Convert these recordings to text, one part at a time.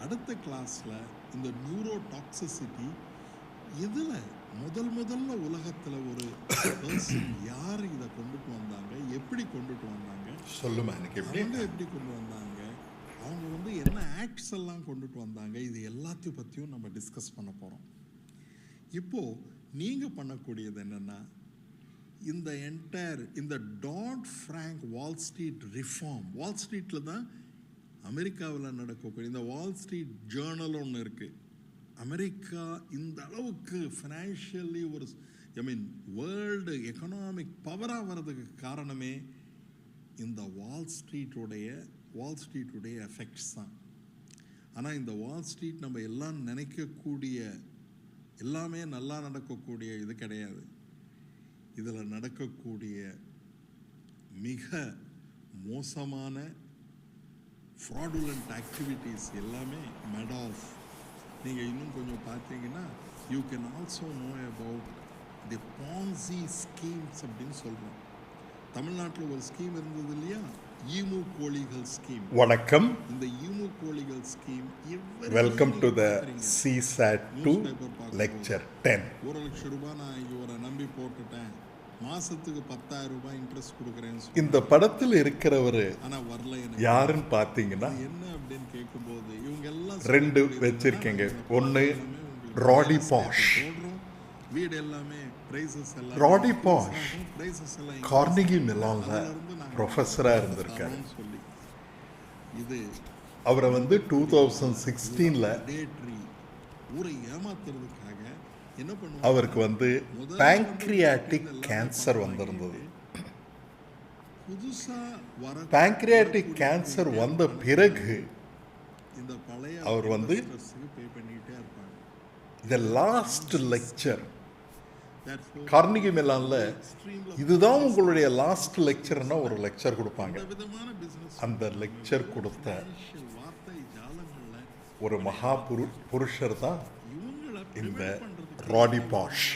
அடுத்த கிளாஸில் இந்த நியூரோடாக்சிசிட்டி இதில் முதல்ல உலகத்தில் ஒரு பர்சன் யார் இதை கொண்டுட்டு வந்தாங்க, எப்படி கொண்டுட்டு வந்தாங்க, சொல்லுமா எனக்கு எப்படி கொண்டு வந்தாங்க, அவங்க என்ன ஆக்ட்ஸ் எல்லாம் கொண்டுட்டு வந்தாங்க, இது எல்லாத்தையும் பற்றியும் நம்ம டிஸ்கஸ் பண்ண போகிறோம். இப்போது நீங்கள் பண்ணக்கூடியது என்னென்னா, இந்த இந்த டாட்-ஃப்ராங்க் வால் ஸ்ட்ரீட் ரிஃபார்ம், வால் ஸ்ட்ரீட்டில் தான் அமெரிக்காவில் நடக்கக்கூடிய இந்த வால் ஸ்ட்ரீட் ஜேர்னல் ஒன்று இருக்குது. அமெரிக்கா இந்த அளவுக்கு ஃபினான்ஷியலி ஒரு வேர்ல்டு எக்கனாமிக் பவராக வர்றதுக்கு காரணமே இந்த வால் ஸ்ட்ரீட்டுடைய எஃபெக்ட்ஸ் தான். ஆனால் இந்த வால் ஸ்ட்ரீட் நம்ம எல்லாம் நினைக்கக்கூடிய எல்லாமே நல்லா நடக்கக்கூடிய இது கிடையாது. இதில் நடக்கக்கூடிய மிக மோசமான ஃப்ராடுலண்ட் ஆக்டிவிட்டீஸ் எல்லாமே மெடாஃப். நீங்கள் இன்னும் கொஞ்சம் பார்த்தீங்கன்னா you can also know about the Ponzi schemes அப்படின்னு சொல்கிறோம். தமிழ்நாட்டில் ஒரு ஸ்கீம் இருந்தது இல்லையா, ஈமு கோழிகள் ஸ்கீம். வணக்கம். இந்த ஈமு கோழிகள் scheme welcome to the CSAT 2 lecture 10. 1 லட்சம் ரூபாய் நான் இவரை நம்பி போட்டுட்டேன், மாசத்துக்கு 10,000 ரூபாய் இன்ட்ரெஸ்ட் கொடுக்குறேன்னு. இந்த படத்தில் இருக்கிறவர் ஆனால் வரல யாருன்னு பார்த்தீங்கன்னா என்ன அப்படின்னு கேட்கும்போது இவங்க எல்லாம் 2 வச்சிருக்கீங்க. ஒன்று ராடி பாஷ். வீடு எல்லாமே பிரைசஸ் எல்லாம் ராடி பாஷ் கார்னிகி மெலான்ல ப்ரொஃபஸராக இருந்திருக்காரு. இது அவரை 2016ல் ஊரை ஏமாத்துறதுக்காக என்ன பண்ணுவாங்க, அவருக்கு பேங்க்ரியாட்டிக் கேன்சர் வந்திருந்தது. பேங்க்ரியாட்டிக் கேன்சர் வந்த பிறகு அவர் த லாஸ்ட் லெக்சர் கார்னிகி மெலான்ல இதுதான் உங்களுடைய லாஸ்ட் லெக்சர்னா ஒரு லெக்சர் கொடுப்பாங்க. அந்த லெக்சர் கொடுத்த ஒரு மகா புருஷர் தான் இந்த ராடி பாஷ்.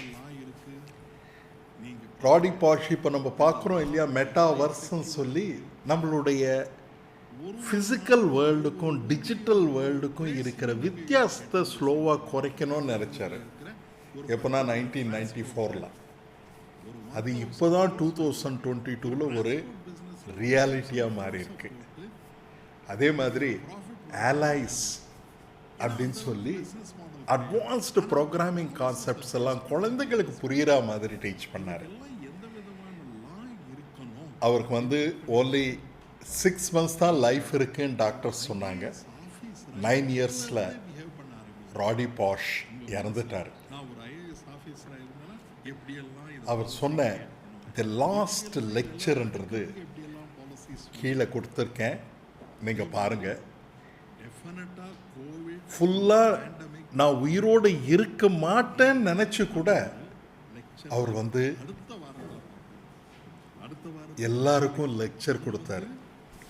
ராடி பாஷ் இப்போ நம்ம பார்க்குறோம் இல்லையா, மெட்டாவர்ஸ்ன்னு சொல்லி நம்மளுடைய ஃபிசிக்கல் வேர்ல்டுக்கும் டிஜிட்டல் வேர்ல்டுக்கும் இருக்கிற வித்தியாசத்தை ஸ்லோவாக குறைக்கணும்னு நினச்சாரு. எப்போனா 1994ல். அது இப்போ தான் 2022ல் ஒரு ரியாலிட்டியாக மாறி இருக்கு. அதே மாதிரி அலைஸ் அப்படின்னு சொல்லி அட்வான்ஸ்டு ப்ரோக்ராமிங் கான்செப்ட்ஸ் எல்லாம் குழந்தைகளுக்கு புரிகிற மாதிரி டீச் பண்ணார். அவருக்கு ஓன்லி 6 months தான் லைஃப் இருக்குன்னு டாக்டர் சொன்னாங்க. 9 yearsல ராடி பாஷ் இறந்துட்டார். அவர் சொன்ன தி லாஸ்ட் லெக்சர்ன்றது கீழே கொடுத்துருக்கேன், நீங்கள் பாருங்க. ஃபுல்லாக நான் உயிரோடு இருக்க மாட்டேன்னு நினச்சி கூட அவர் எல்லாருக்கும் லெக்சர் கொடுத்தாரு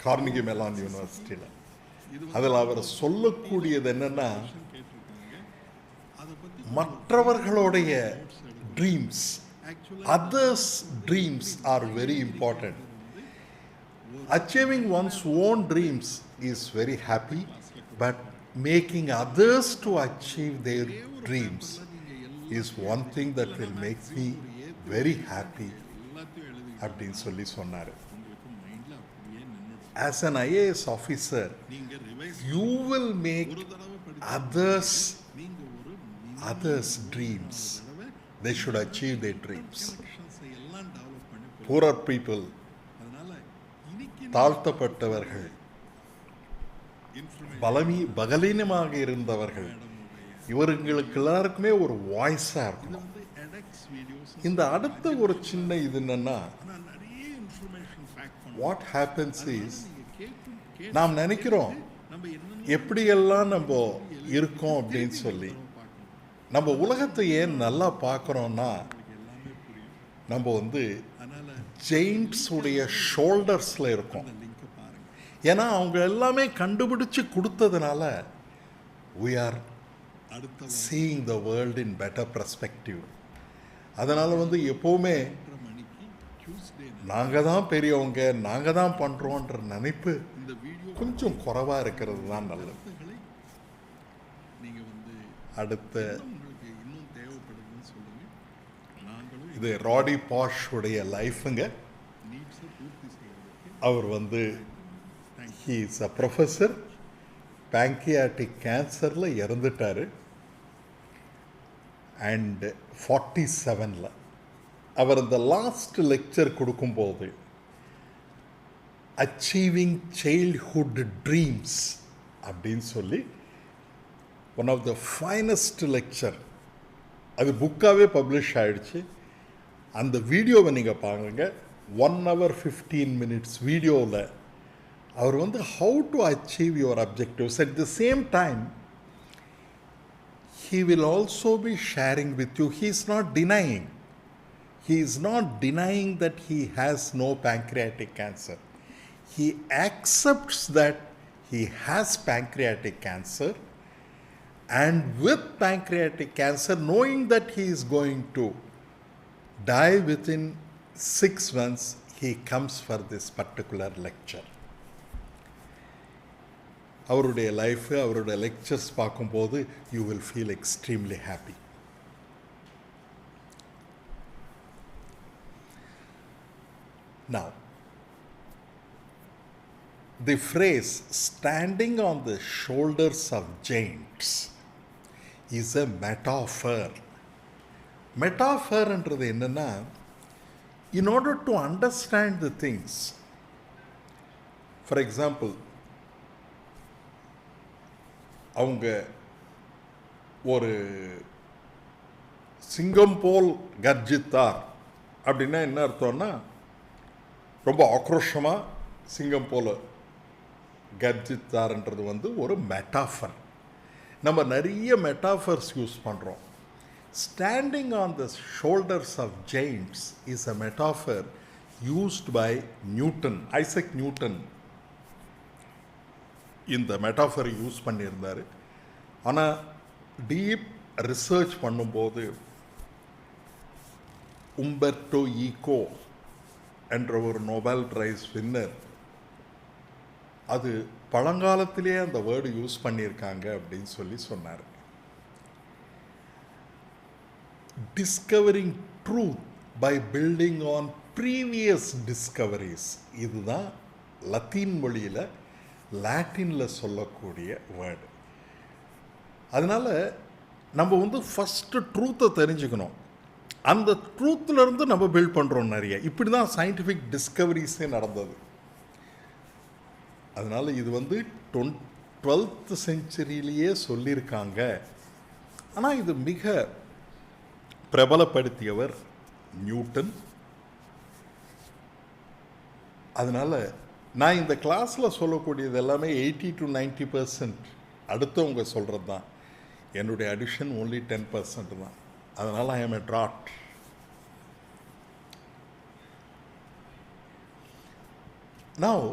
கார்னிகி மெலான் யூனிவர்சிட்டியில். அதில் அவர் சொல்லக்கூடியது என்னன்னா, மற்றவர்களுடைய dreams, others dreams are very important. Achieving one's own dreams is very happy, but making others to achieve their dreams is one thing that will make me very happy அப்படின்னு சொல்லி சொன்னார். As an IAS officer, you will make others dreams. They should achieve their dreams. Poorer people, தாழ்த்தப்பட்டவர்கள், பலவீனமாக இருந்தவர்கள், இவர்களுக்கு எல்லாருக்குமே ஒரு வாய்ஸா இருக்கணும். இந்த அடுத்த ஒரு சின்ன இது என்னன்னா, வாட் ஹேப்பன்ஸ் இஸ், நாம் நினைக்கிறோம் எப்படியெல்லாம் நம்ம இருக்கோம் அப்படின்னு சொல்லி. நம்ம உலகத்தை ஏன் நல்லா பார்க்குறோம்னா, நம்ம ஜெயின்ட்ஸ் உடைய ஷோல்டர்ஸில் இருக்கோம். ஏன்னா அவங்க எல்லாமே கண்டுபிடிச்சு கொடுத்ததுனால we are seeing the world in better perspective. அதனால் எப்போவுமே நாங்கள் தான் பெரியவங்க, நாங்கள் தான் பண்ணுறோன்ற நினைப்பு கொஞ்சம் குறைவாக இருக்கிறது தான் நல்லது. நீங்கள் வந்து அடுத்த உங்களுக்கு இன்னும் தேவைப்படுதுன்னு சொல்லுங்கள். நாங்களும் இது ராடி பாஷ் உடைய லைஃபுங்க. நீட்ஸை பூர்த்தி செய்வதற்கு அவர் வந்து he is a professor. Pancreatic கேன்சரில் இறந்துட்டார். அண்டு 47 அவர் இந்த லாஸ்ட் லெக்சர் கொடுக்கும்போது அச்சீவிங் சைல்ட்ஹுட் ட்ரீம்ஸ் அப்படின்னு சொல்லி one of the finest lecture, அது புக்காகவே பப்ளிஷ் ஆகிடுச்சு. அந்த வீடியோவை நீங்கள் பாருங்க. 1 hour 15 minutes வீடியோவில் அவர் வந்து how to achieve your objectives. At the same time he will also be sharing with you. He is not denying. He is not denying that he has no pancreatic cancer. He accepts that he has pancreatic cancer, and with pancreatic cancer, knowing that he is going to die within 6 months, he comes for this particular lecture. அவருடைய life, அவருடைய lectures பார்க்கும்போது you will feel extremely happy. Now the phrase standing on the shoulders of giants is a metaphor. மெட்டாஃபர்ன்றது என்னென்னா, in order to understand the things, for example அவங்க ஒரு சிங்கம் போல் கர்ஜித்தார் அப்படின்னா என்ன அர்த்தம்னா, ரொம்ப ஆக்ரோஷமாக சிங்கம் போல் கர்ஜித்தார்ன்றது வந்து ஒரு மெட்டாஃபர். நம்ம நிறைய மெட்டாஃபர்ஸ் யூஸ் பண்ணுறோம். Standing on the shoulders of giants is a metaphor used by Newton. Isaac Newton இந்த மெட்டாஃபரை யூஸ் பண்ணியிருந்தார். ஆனால் டீப் ரிசர்ச் பண்ணும்போது உம்பர்டோ ஈகோ என்ற ஒரு நோபல் பிரைஸ் வின்னர் அது பழங்காலத்திலே அந்த வேர்டு யூஸ் பண்ணியிருக்காங்க அப்படின்னு சொல்லி சொன்னார். Discovering truth by building on previous discoveries, இதுதான் லத்தீன் மொழியில் லாட்டினில் சொல்லக்கூடிய வேர்டு. அதனால் நம்ம வந்து ஃபஸ்ட்டு ட்ரூத்தை தெரிஞ்சுக்கணும். அந்த ட்ரூத்துலேருந்து நம்ம பில்ட் பண்ணுறோம் நிறைய. இப்படி தான் சயின்டிஃபிக் டிஸ்கவரிஸே நடந்தது. அதனால் இது வந்து 12th centuryலேயே சொல்லியிருக்காங்க. ஆனால் இது மிக பிரபலப்படுத்தியவர் நியூட்டன். அதனால் நான் இந்த கிளாஸில் சொல்லக்கூடியது எல்லாமே 80 to 90% அடுத்தவங்க சொல்கிறது தான். என்னுடைய அடிஷன் only 10% தான். அதனால் ஐ எம் எ ட்ராட். நவ்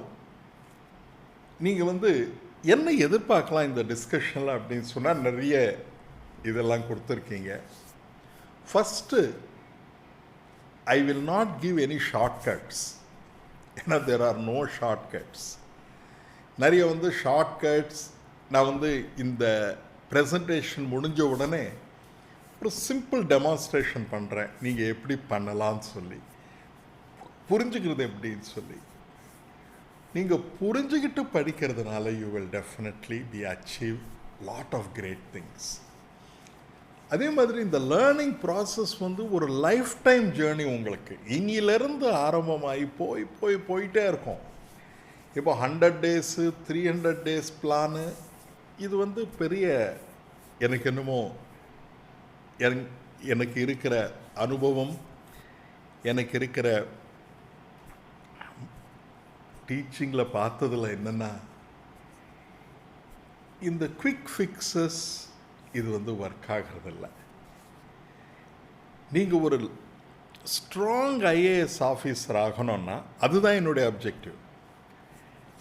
நீங்கள் வந்து என்ன எதிர்பார்க்கலாம் இந்த டிஸ்கஷனில் அப்படின்னு சொன்னால் நிறைய இதெல்லாம் கொடுத்துருக்கீங்க. First, I will not give any shortcuts. ஏன்னா தேர் ஆர் நோ ஷார்ட்கட்ஸ். நிறைய வந்து ஷார்ட்கட்ஸ் நான் வந்து இந்த ப்ரெசன்டேஷன் முடிஞ்ச உடனே ஒரு சிம்பிள் டெமான்ஸ்ட்ரேஷன் பண்ணுறேன், நீங்கள் எப்படி பண்ணலான்னு சொல்லி, புரிஞ்சுக்கிறது எப்படின்னு சொல்லி. நீங்கள் புரிஞ்சுக்கிட்டு படிக்கிறதுனால you will definitely be achieve lot of great things. அதே மாதிரி இந்த லேர்னிங் ப்ராசஸ் வந்து ஒரு லைஃப் டைம் ஜேர்னி. உங்களுக்கு இனியிலேருந்து ஆரம்பமாகி போயிட்டே இருக்கும். இப்போ 100 days 300 days பிளானு, இது வந்து பெரிய எனக்கு என்னமோ எனக்கு இருக்கிற அனுபவம், எனக்கு இருக்கிற டீச்சிங்கில் பார்த்ததில் என்னென்னா, இந்த குவிக் ஃபிக்ஸஸ் இது வந்து ஒர்க் ஆகிறதில்ல. நீங்கள் ஒரு ஸ்ட்ராங் ஐஏஎஸ் ஆஃபீஸர் ஆகணும்னா அதுதான் என்னுடைய அப்ஜெக்டிவ்.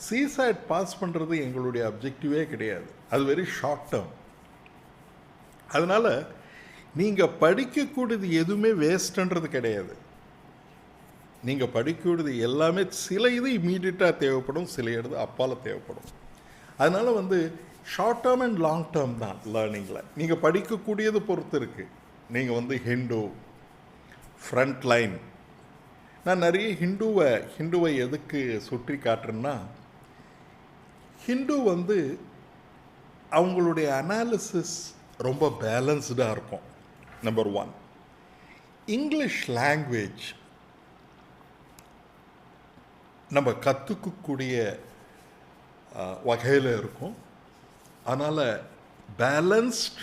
CSAT பாஸ் பண்ணுறது எங்களுடைய அப்ஜெக்டிவே கிடையாது. அது வெரி ஷார்ட் டேர்ம். அதனால் நீங்கள் படிக்கக்கூடியது எதுவுமே வேஸ்ட்டுன்றது கிடையாது. நீங்கள் படிக்கக்கூடியது எல்லாமே சில இது இம்மீடியட்டாக தேவைப்படும், சில இது அப்பால் தேவைப்படும். அதனால் வந்து short term and long term தான் லேர்னிங்கில். நீங்கள் படிக்கக்கூடியது பொறுத்து இருக்குது. நீங்கள் வந்து ஃப்ரண்ட் லைன். நான் நிறைய ஹிந்துவை எதுக்கு சுற்றி காட்டுறேன்னா, ஹிந்து வந்து அவங்களுடைய அனாலிசிஸ் ரொம்ப பேலன்ஸ்டாக இருக்கும். நம்பர் 1. இங்கிலீஷ் லாங்குவேஜ் நம்ம கற்றுக்கக்கூடிய வகையில் இருக்கும். அதனால் பேலன்ஸ்ட்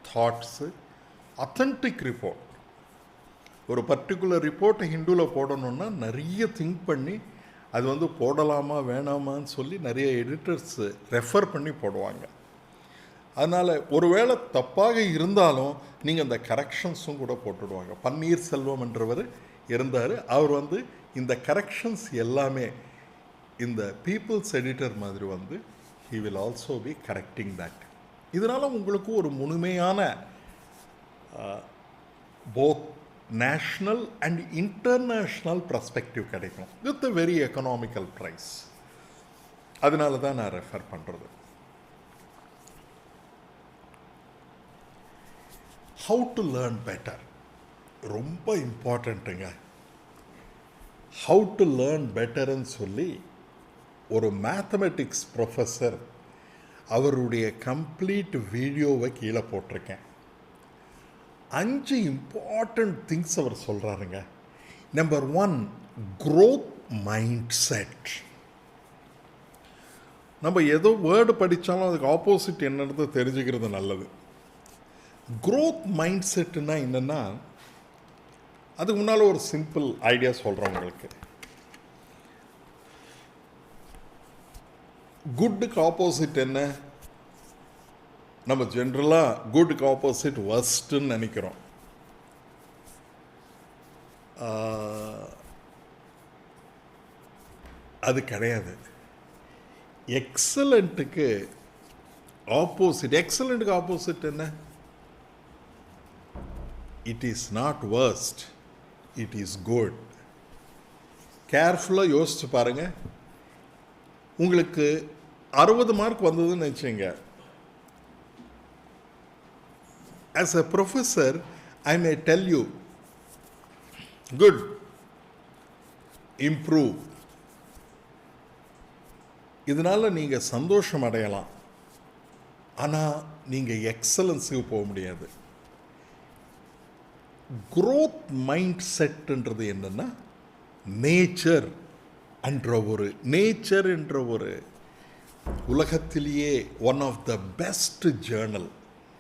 தாட்ஸு, அத்தன்டிக் ரிப்போர்ட். ஒரு பர்டிகுலர் ரிப்போர்ட்டை ஹிந்துவில் போடணுன்னா நிறைய திங்க் பண்ணி அது வந்து போடலாமா வேணாமான்னு சொல்லி நிறைய எடிட்டர்ஸ் ரெஃபர் பண்ணி போடுவாங்க. அதனால் ஒருவேளை தப்பாக இருந்தாலும் நீங்கள் அந்த கரெக்ஷன்ஸும் கூட போட்டுடுவாங்க. பன்னீர்செல்வம் என்றவர் இருந்தார். அவர் வந்து இந்த கரெக்ஷன்ஸ் எல்லாமே இந்த பீப்புள்ஸ் எடிட்டர் மாதிரி வந்து he will also be correcting that. இதனால் உங்களுக்கு ஒரு முழுமையான both national and international perspective கிடைக்கும் with a very economical price. அதனால தான் நான் ரெஃபர் பண்ணுறது. ஹவு டு லேர்ன் பெட்டர் ரொம்ப இம்பார்ட்டண்ட்டுங்க. ஹவு டு லேர்ன் பெட்டர்ன்னு சொல்லி ஒரு மேத்தமெட்டிக்ஸ் ப்ரொஃபஸர் அவருடைய கம்ப்ளீட் வீடியோவை கீழே போட்டிருக்கேன். 5 இம்பார்ட்டண்ட் திங்ஸ் அவர் சொல்கிறாருங்க. Number 1, growth mindset. நம்ம ஏதோ வேர்டு படித்தாலும் அதுக்கு ஆப்போசிட் என்னன்னு தெரிஞ்சுக்கிறது நல்லது. growth mindsetனா என்னென்னா, அதுக்கு முன்னால் ஒரு சிம்பிள் ஐடியா சொல்கிறேன் உங்களுக்கு. குட்டுக்கு ஆப்போசிட் என்ன? நம்ம ஜென்ரலாக குட்டுக்கு ஆப்போசிட் வர்ஸ்ட்டுன்னு நினைக்கிறோம். அது கிடையாது. எக்ஸலண்ட்டுக்கு ஆப்போசிட் என்ன? It is not worst, it is good. கேர்ஃபுல்லாக யோசிச்சு பாருங்கள். உங்களுக்கு 60 மார்க் வந்ததுன்னு நினச்சிங்க. As a professor I May tell you, good, improve. இதனால் நீங்கள் சந்தோஷம் அடையலாம். ஆனால் நீங்கள் எக்ஸலன்ஸுக்கு போக முடியாது. growth மைண்ட்செட்ன்றது என்னென்னா, நேச்சர் என்ற ஒரு உலகத்திலேயே one of the best journal.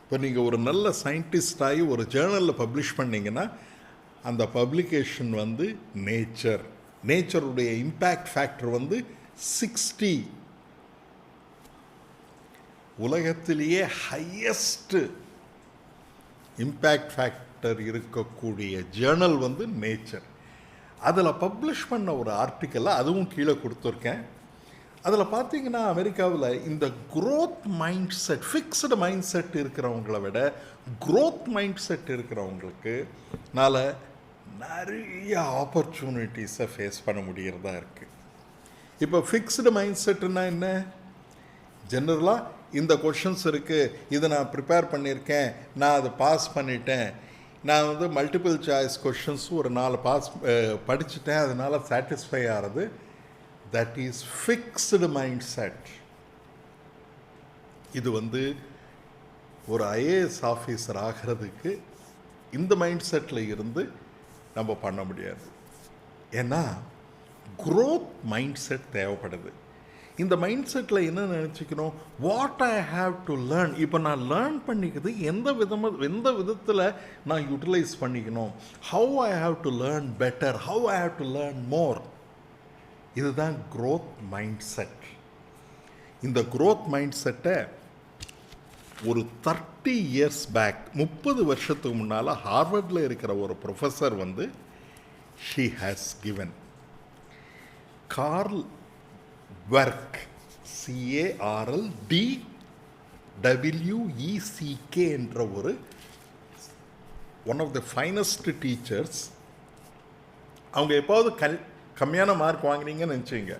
இப்போ நீங்கள் ஒரு நல்ல சயின்டிஸ்ட் ஆகி ஒரு ஜேர்னலில் பப்ளிஷ் பண்ணிங்கன்னா அந்த பப்ளிகேஷன் வந்து நேச்சருடைய இம்பேக்ட் ஃபேக்டர் வந்து 60. உலகத்திலேயே ஹையஸ்ட் இம்பேக்ட் ஃபேக்டர் இருக்கக்கூடிய ஜேர்னல் வந்து நேச்சர். அதில் பப்ளிஷ் பண்ண ஒரு ஆர்டிக்கலை அதுவும் கீழே கொடுத்துருக்கேன். அதில் பார்த்தீங்கன்னா அமெரிக்காவில் இந்த growth mindset, fixed mind set இருக்கிறவங்கள விட growth மைண்ட்செட் இருக்கிறவங்களுக்கு நிறைய ஆப்பர்ச்சுனிட்டிஸை ஃபேஸ் பண்ண முடியறதா இருக்குது. இப்போ ஃபிக்ஸ்டு மைண்ட் செட்டுன்னா என்ன? ஜென்ரலாக இந்த கொஷின்ஸ் இருக்குது, இதை நான் ப்ரிப்பேர் பண்ணியிருக்கேன், நான் அதை பாஸ் பண்ணிட்டேன், நான் வந்து மல்டிபிள் சாய்ஸ் கொஷின்ஸ் ஒரு 4 படிச்சுட்டேன், அதனால் சாட்டிஸ்ஃபை ஆகிறது. That is fixed mind set. இது வந்து ஒரு ஐஏஎஸ் ஆஃபீஸர் ஆகிறதுக்கு இந்த மைண்ட் செட்டில் இருந்து நம்ம பண்ண முடியாது. ஏன்னா growth மைண்ட் செட் தேவைப்படுது. இந்த மைண்ட் செட்டில் என்ன நினச்சிக்கணும்? What I have to learn. இப்போ நான் லேர்ன் பண்ணிக்கிறது எந்த விதத்தில் நான் யூட்டிலைஸ் பண்ணிக்கணும். How I have to learn better, how I have to learn more. இதுதான் growth மைண்ட் செட். இந்த growth மைண்ட் செட்டை ஒரு 30 இயர்ஸ் பேக், 30 வருஷத்துக்கு முன்னால் ஹார்வர்டில் இருக்கிற ஒரு ப்ரொஃபஸர் வந்து she has given. Carol Dweck, CARLDWECK என்ற ஒரு one of the finest teachers. அவங்க எப்பாவது கம்மியான மார்க் வாங்கினீங்கன்னு நினச்சிங்க,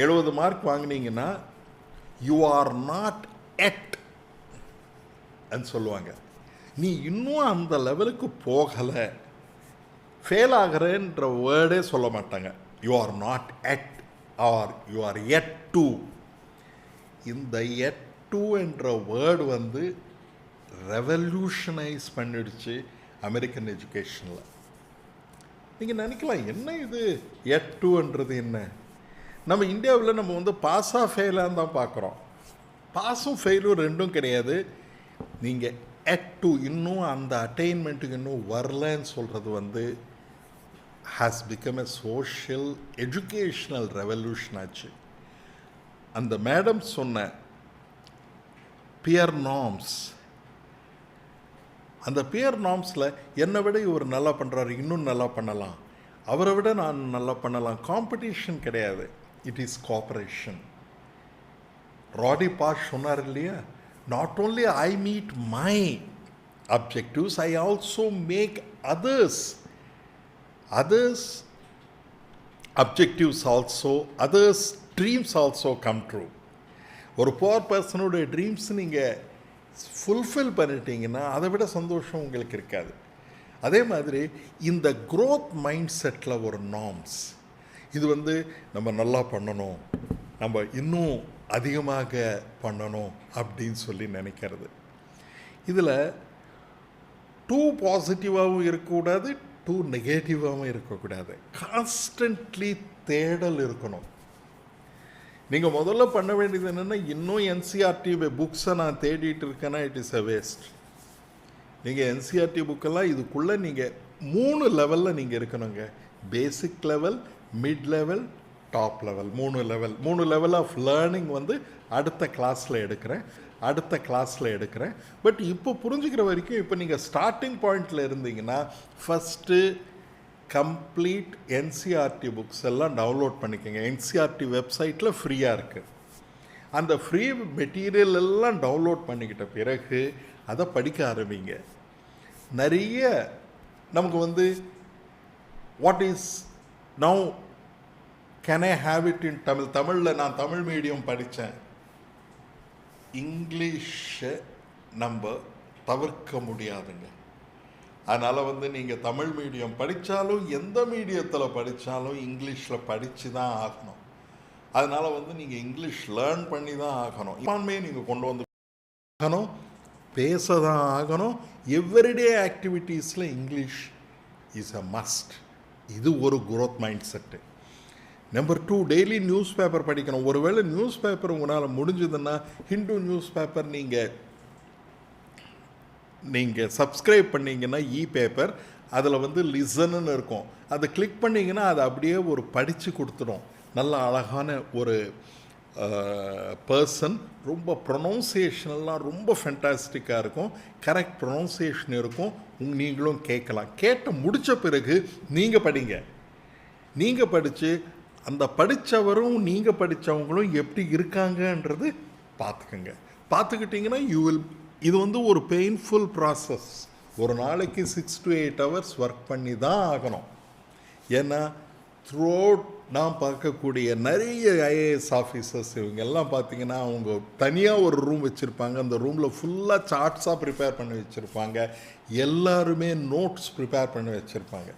70 மார்க் வாங்கினீங்கன்னா யூ ஆர் நாட் எட் ன்னு சொல்லுவாங்க. நீ இன்னும் அந்த லெவலுக்கு போகலை, ஃபெயில் ஆகிறேன்ற வேர்டே சொல்ல மாட்டாங்க. You are not yet or you are yet to. இந்த எட் டு என்ற வேர்டு வந்து ரெவல்யூஷனைஸ் பண்ணிடுச்சு அமெரிக்கன் எஜுகேஷனில். நீங்கள் நினைக்கலாம், என்ன இது எட் டுன்றது என்ன? நம்ம இந்தியாவில் நம்ம வந்து பாஸாக ஃபெயிலாக தான் பார்க்குறோம். பாஸும் ஃபெயிலும் ரெண்டும் கிடையாது. நீங்கள் எட் டு, இன்னும் அந்த அட்டைன்மெண்ட்டுக்கு இன்னும் வரலன்னு சொல்கிறது வந்து has become a social educational revolution ஆச்சு. அந்த மேடம் சொன்ன பியர் நார்ம்ஸ், அந்த பியர் நார்ம்ஸில் என்னை விட இவர் நல்லா பண்ணுறாரு, இன்னும் நல்லா பண்ணலாம், அவரை விட நான் நல்லா பண்ணலாம். காம்படிஷன் கிடையாது, it is cooperation. Randy Pausch சொன்னார் இல்லையா, not only I meet my objectives, I also make others objectives also, others dreams also come true. ஒரு poor personோட ட்ரீம்ஸ் நீங்கள் ஃபுல்ஃபில் பண்ணிட்டீங்கன்னா அதை விட சந்தோஷம் உங்களுக்கு இருக்காது. அதே மாதிரி இந்த growth மைண்ட் செட்டில் ஒரு நார்ம்ஸ், இது வந்து நம்ம நல்லா பண்ணணும், நம்ம இன்னும் அதிகமாக பண்ணணும் அப்படின்னு சொல்லி நினைக்கிறது. இதில் டூ பாசிட்டிவாகவும் இருக்கக்கூடாது, டூ நெகட்டிவாகவும் இருக்கக்கூடாது. கான்ஸ்டன்ட்லி தேடல் இருக்கணும். நீங்கள் முதல்ல பண்ண வேண்டியது என்னென்னா, இன்னும் என்சிஆர்டி புக்ஸை நான் தேடிட்டு இருக்கேன்னா இட் இஸ் அ வேஸ்ட். நீங்கள் என்சிஆர்டி புக்கெல்லாம் இதுக்குள்ளே நீங்கள் 3 லெவலில் நீங்கள் இருக்கணுங்க. Basic level, mid level, top level, 3 level of learning வந்து அடுத்த கிளாஸில் எடுக்கிறேன். பட் இப்போ புரிஞ்சுக்கிற வரைக்கும், இப்போ நீங்கள் ஸ்டார்டிங் பாயிண்டில் இருந்தீங்கன்னா ஃபஸ்ட்டு கம்ப்ளீட் என்சிஆர்டி புக்ஸ் எல்லாம் டவுன்லோட் பண்ணிக்கோங்க. என்சிஆர்டி வெப்சைட்டில் ஃப்ரீயாக இருக்குது. அந்த ஃப்ரீ மெட்டீரியல் எல்லாம் டவுன்லோட் பண்ணிக்கிட்ட பிறகு அதை படிக்க ஆரம்பிங்க. நிறைய நமக்கு வந்து what is now can I have it in Tamil, தமிழில் நான் தமிழ் மீடியம் படித்தேன், இங்கிலீஷை நம்ம தவிர்க்க முடியாதுங்க. அதனால் வந்து நீங்கள் தமிழ் மீடியம் படித்தாலும் எந்த மீடியத்தில் படித்தாலும் இங்கிலீஷில் படித்து தான் ஆகணும். அதனால் வந்து நீங்கள் இங்கிலீஷ் லேர்ன் பண்ணி தான் ஆகணும். இப்போமே நீங்கள் கொண்டு வந்து ஆகணும், பேச தான் ஆகணும். எவ்ரிடே ஆக்டிவிட்டீஸில் இங்கிலீஷ் இஸ் அ மஸ்ட். இது ஒரு growth mindset. Number 2, daily newspaper படிக்கணும். ஒருவேளை நியூஸ் பேப்பர் உங்களால் முடிஞ்சதுன்னா ஹிந்து நியூஸ் பேப்பர் நீங்கள் சப்ஸ்கிரைப் பண்ணிங்கன்னா பேப்பர், அதில் வந்து லிசன்னு இருக்கும். அதை கிளிக் பண்ணிங்கன்னா அது அப்படியே ஒரு படித்து கொடுத்துடும். நல்ல அழகான ஒரு பர்சன், ரொம்ப ப்ரொனவுன்சியேஷனெல்லாம் ரொம்ப ஃபென்டாஸ்டிக்காக இருக்கும், கரெக்ட் ப்ரொனவுன்சியேஷன் இருக்கும். நீங்களும் கேட்கலாம். கேட்ட முடித்த பிறகு நீங்கள் படிங்க. நீங்கள் படித்து அந்த படித்தவரும் நீங்கள் படித்தவங்களும் எப்படி இருக்காங்கன்றது பார்த்துக்கிட்டிங்கன்னா இது வந்து ஒரு பெயின்ஃபுல் ப்ராசஸ். ஒரு நாளைக்கு 6 to 8 hours ஒர்க் பண்ணி தான் ஆகணும். ஏன்னா த்ரூ அவுட் நான் பார்க்கக்கூடிய நிறைய ஐஏஎஸ் ஆஃபீஸர்ஸ் இவங்கெல்லாம் பார்த்தீங்கன்னா அவங்க தனியாக ஒரு ரூம் வச்சுருப்பாங்க. அந்த ரூமில் ஃபுல்லாக சார்ட்ஸாக ப்ரிப்பேர் பண்ணி வச்சுருப்பாங்க. எல்லாருமே நோட்ஸ் ப்ரிப்பேர் பண்ணி வச்சுருப்பாங்க.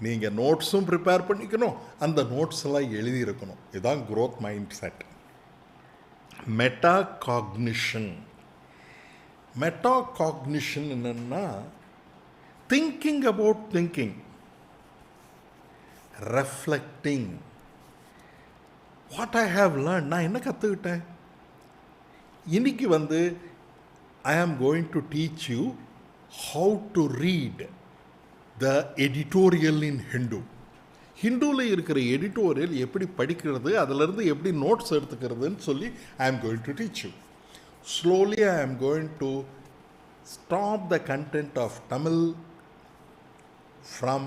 நீங்கள் நோட்ஸும் ப்ரிப்பேர் பண்ணிக்கணும், அந்த நோட்ஸ் எல்லாம் எழுதியிருக்கணும். இதுதான் growth மைண்ட் செட். மெட்டாகாக்னிஷன் என்னென்னா thinking about thinking, reflecting. What I have learn, நான் என்ன கற்றுக்கிட்டேன் இன்னைக்கு வந்து I am going to teach you how to read the editorial in ஹிந்துவில் இருக்கிற எடிட்டோரியல் எப்படி படிக்கிறது, அதிலிருந்து எப்படி நோட்ஸ் எடுத்துக்கிறதுன்னு சொல்லி I am going to teach you. Slowly I am going to stop the content of Tamil from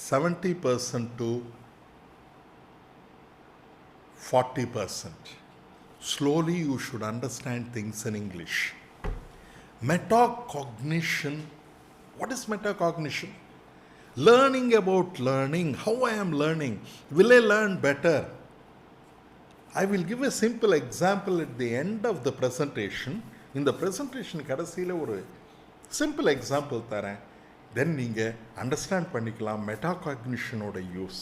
70% to 40%. Slowly you should understand things in English. Metacognition. What is metacognition? Learning about learning. How I am learning. Will I learn better? I will give a simple example at the end of the presentation. இந்த presentation கடைசியில் ஒரு simple example தரேன். தென் நீங்கள் understand பண்ணிக்கலாம் மெட்டாகாக்னிஷனோட use.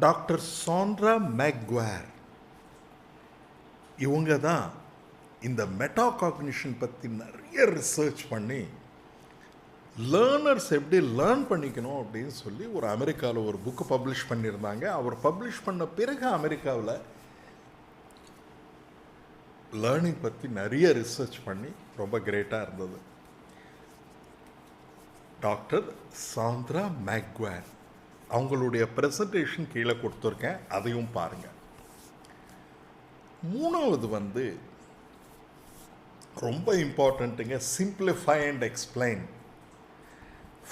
Doctor Sandra மேக்குவேர் இவங்க தான் இந்த மெட்டாகாக்னிஷன் பற்றி நிறைய ரிசர்ச் பண்ணி லேர்னர்ஸ் எப்படி லேர்ன் பண்ணிக்கணும் அப்படின்னு சொல்லி ஒரு அமெரிக்காவில் ஒரு புக்கு பப்ளிஷ் பண்ணியிருந்தாங்க. அவர் பப்ளிஷ் பண்ண பிறகு அமெரிக்காவில் லேர்னிங் பற்றி நிறைய ரிசர்ச் பண்ணி ரொம்ப கிரேட்டாக இருந்தது. டாக்டர் சாண்ட்ரா மேக்குவேர் அவங்களுடைய ப்ரெசன்டேஷன் கீழே கொடுத்துருக்கேன், அதையும் பாருங்கள். மூணாவது ரொம்ப இம்பார்ட்டண்ட்டுங்க, simplify and explain.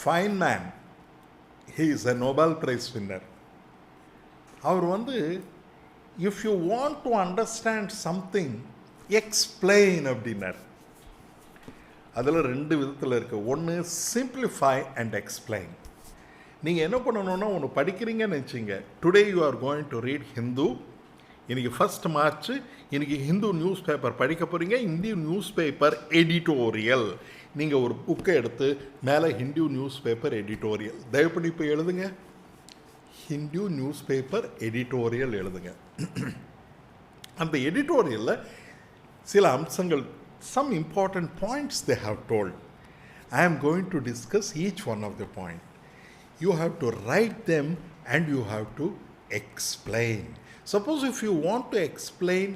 Feynman, he is a Nobel prize winner. அவர் if you want to understand something explain அப்படின்னார். அதில் 2 விதத்தில் இருக்குது. ஒன்று சிம்பிளிஃபை அண்ட் எக்ஸ்பிளைன். நீங்கள் என்ன பண்ணணுன்னா, ஒன்று படிக்கிறீங்கன்னு வச்சுங்க. Today you are going to read Hindu. இன்றைக்கி 1 மார்ச், இன்றைக்கி ஹிந்து நியூஸ் பேப்பர் படிக்க போகிறீங்க. Indian news paper editorial. நீங்கள் ஒரு புக்கை எடுத்து மேலே ஹிந்து நியூஸ் பேப்பர் எடிட்டோரியல் தயவு பண்ணி இப்போ எழுதுங்க. ஹிந்து நியூஸ் பேப்பர் எடிட்டோரியல் எழுதுங்க. அந்த எடிட்டோரியலில் சில அம்சங்கள், some important points they have told. I am going to discuss each one of the point. You have to write them and you have to explain. Suppose if you want to explain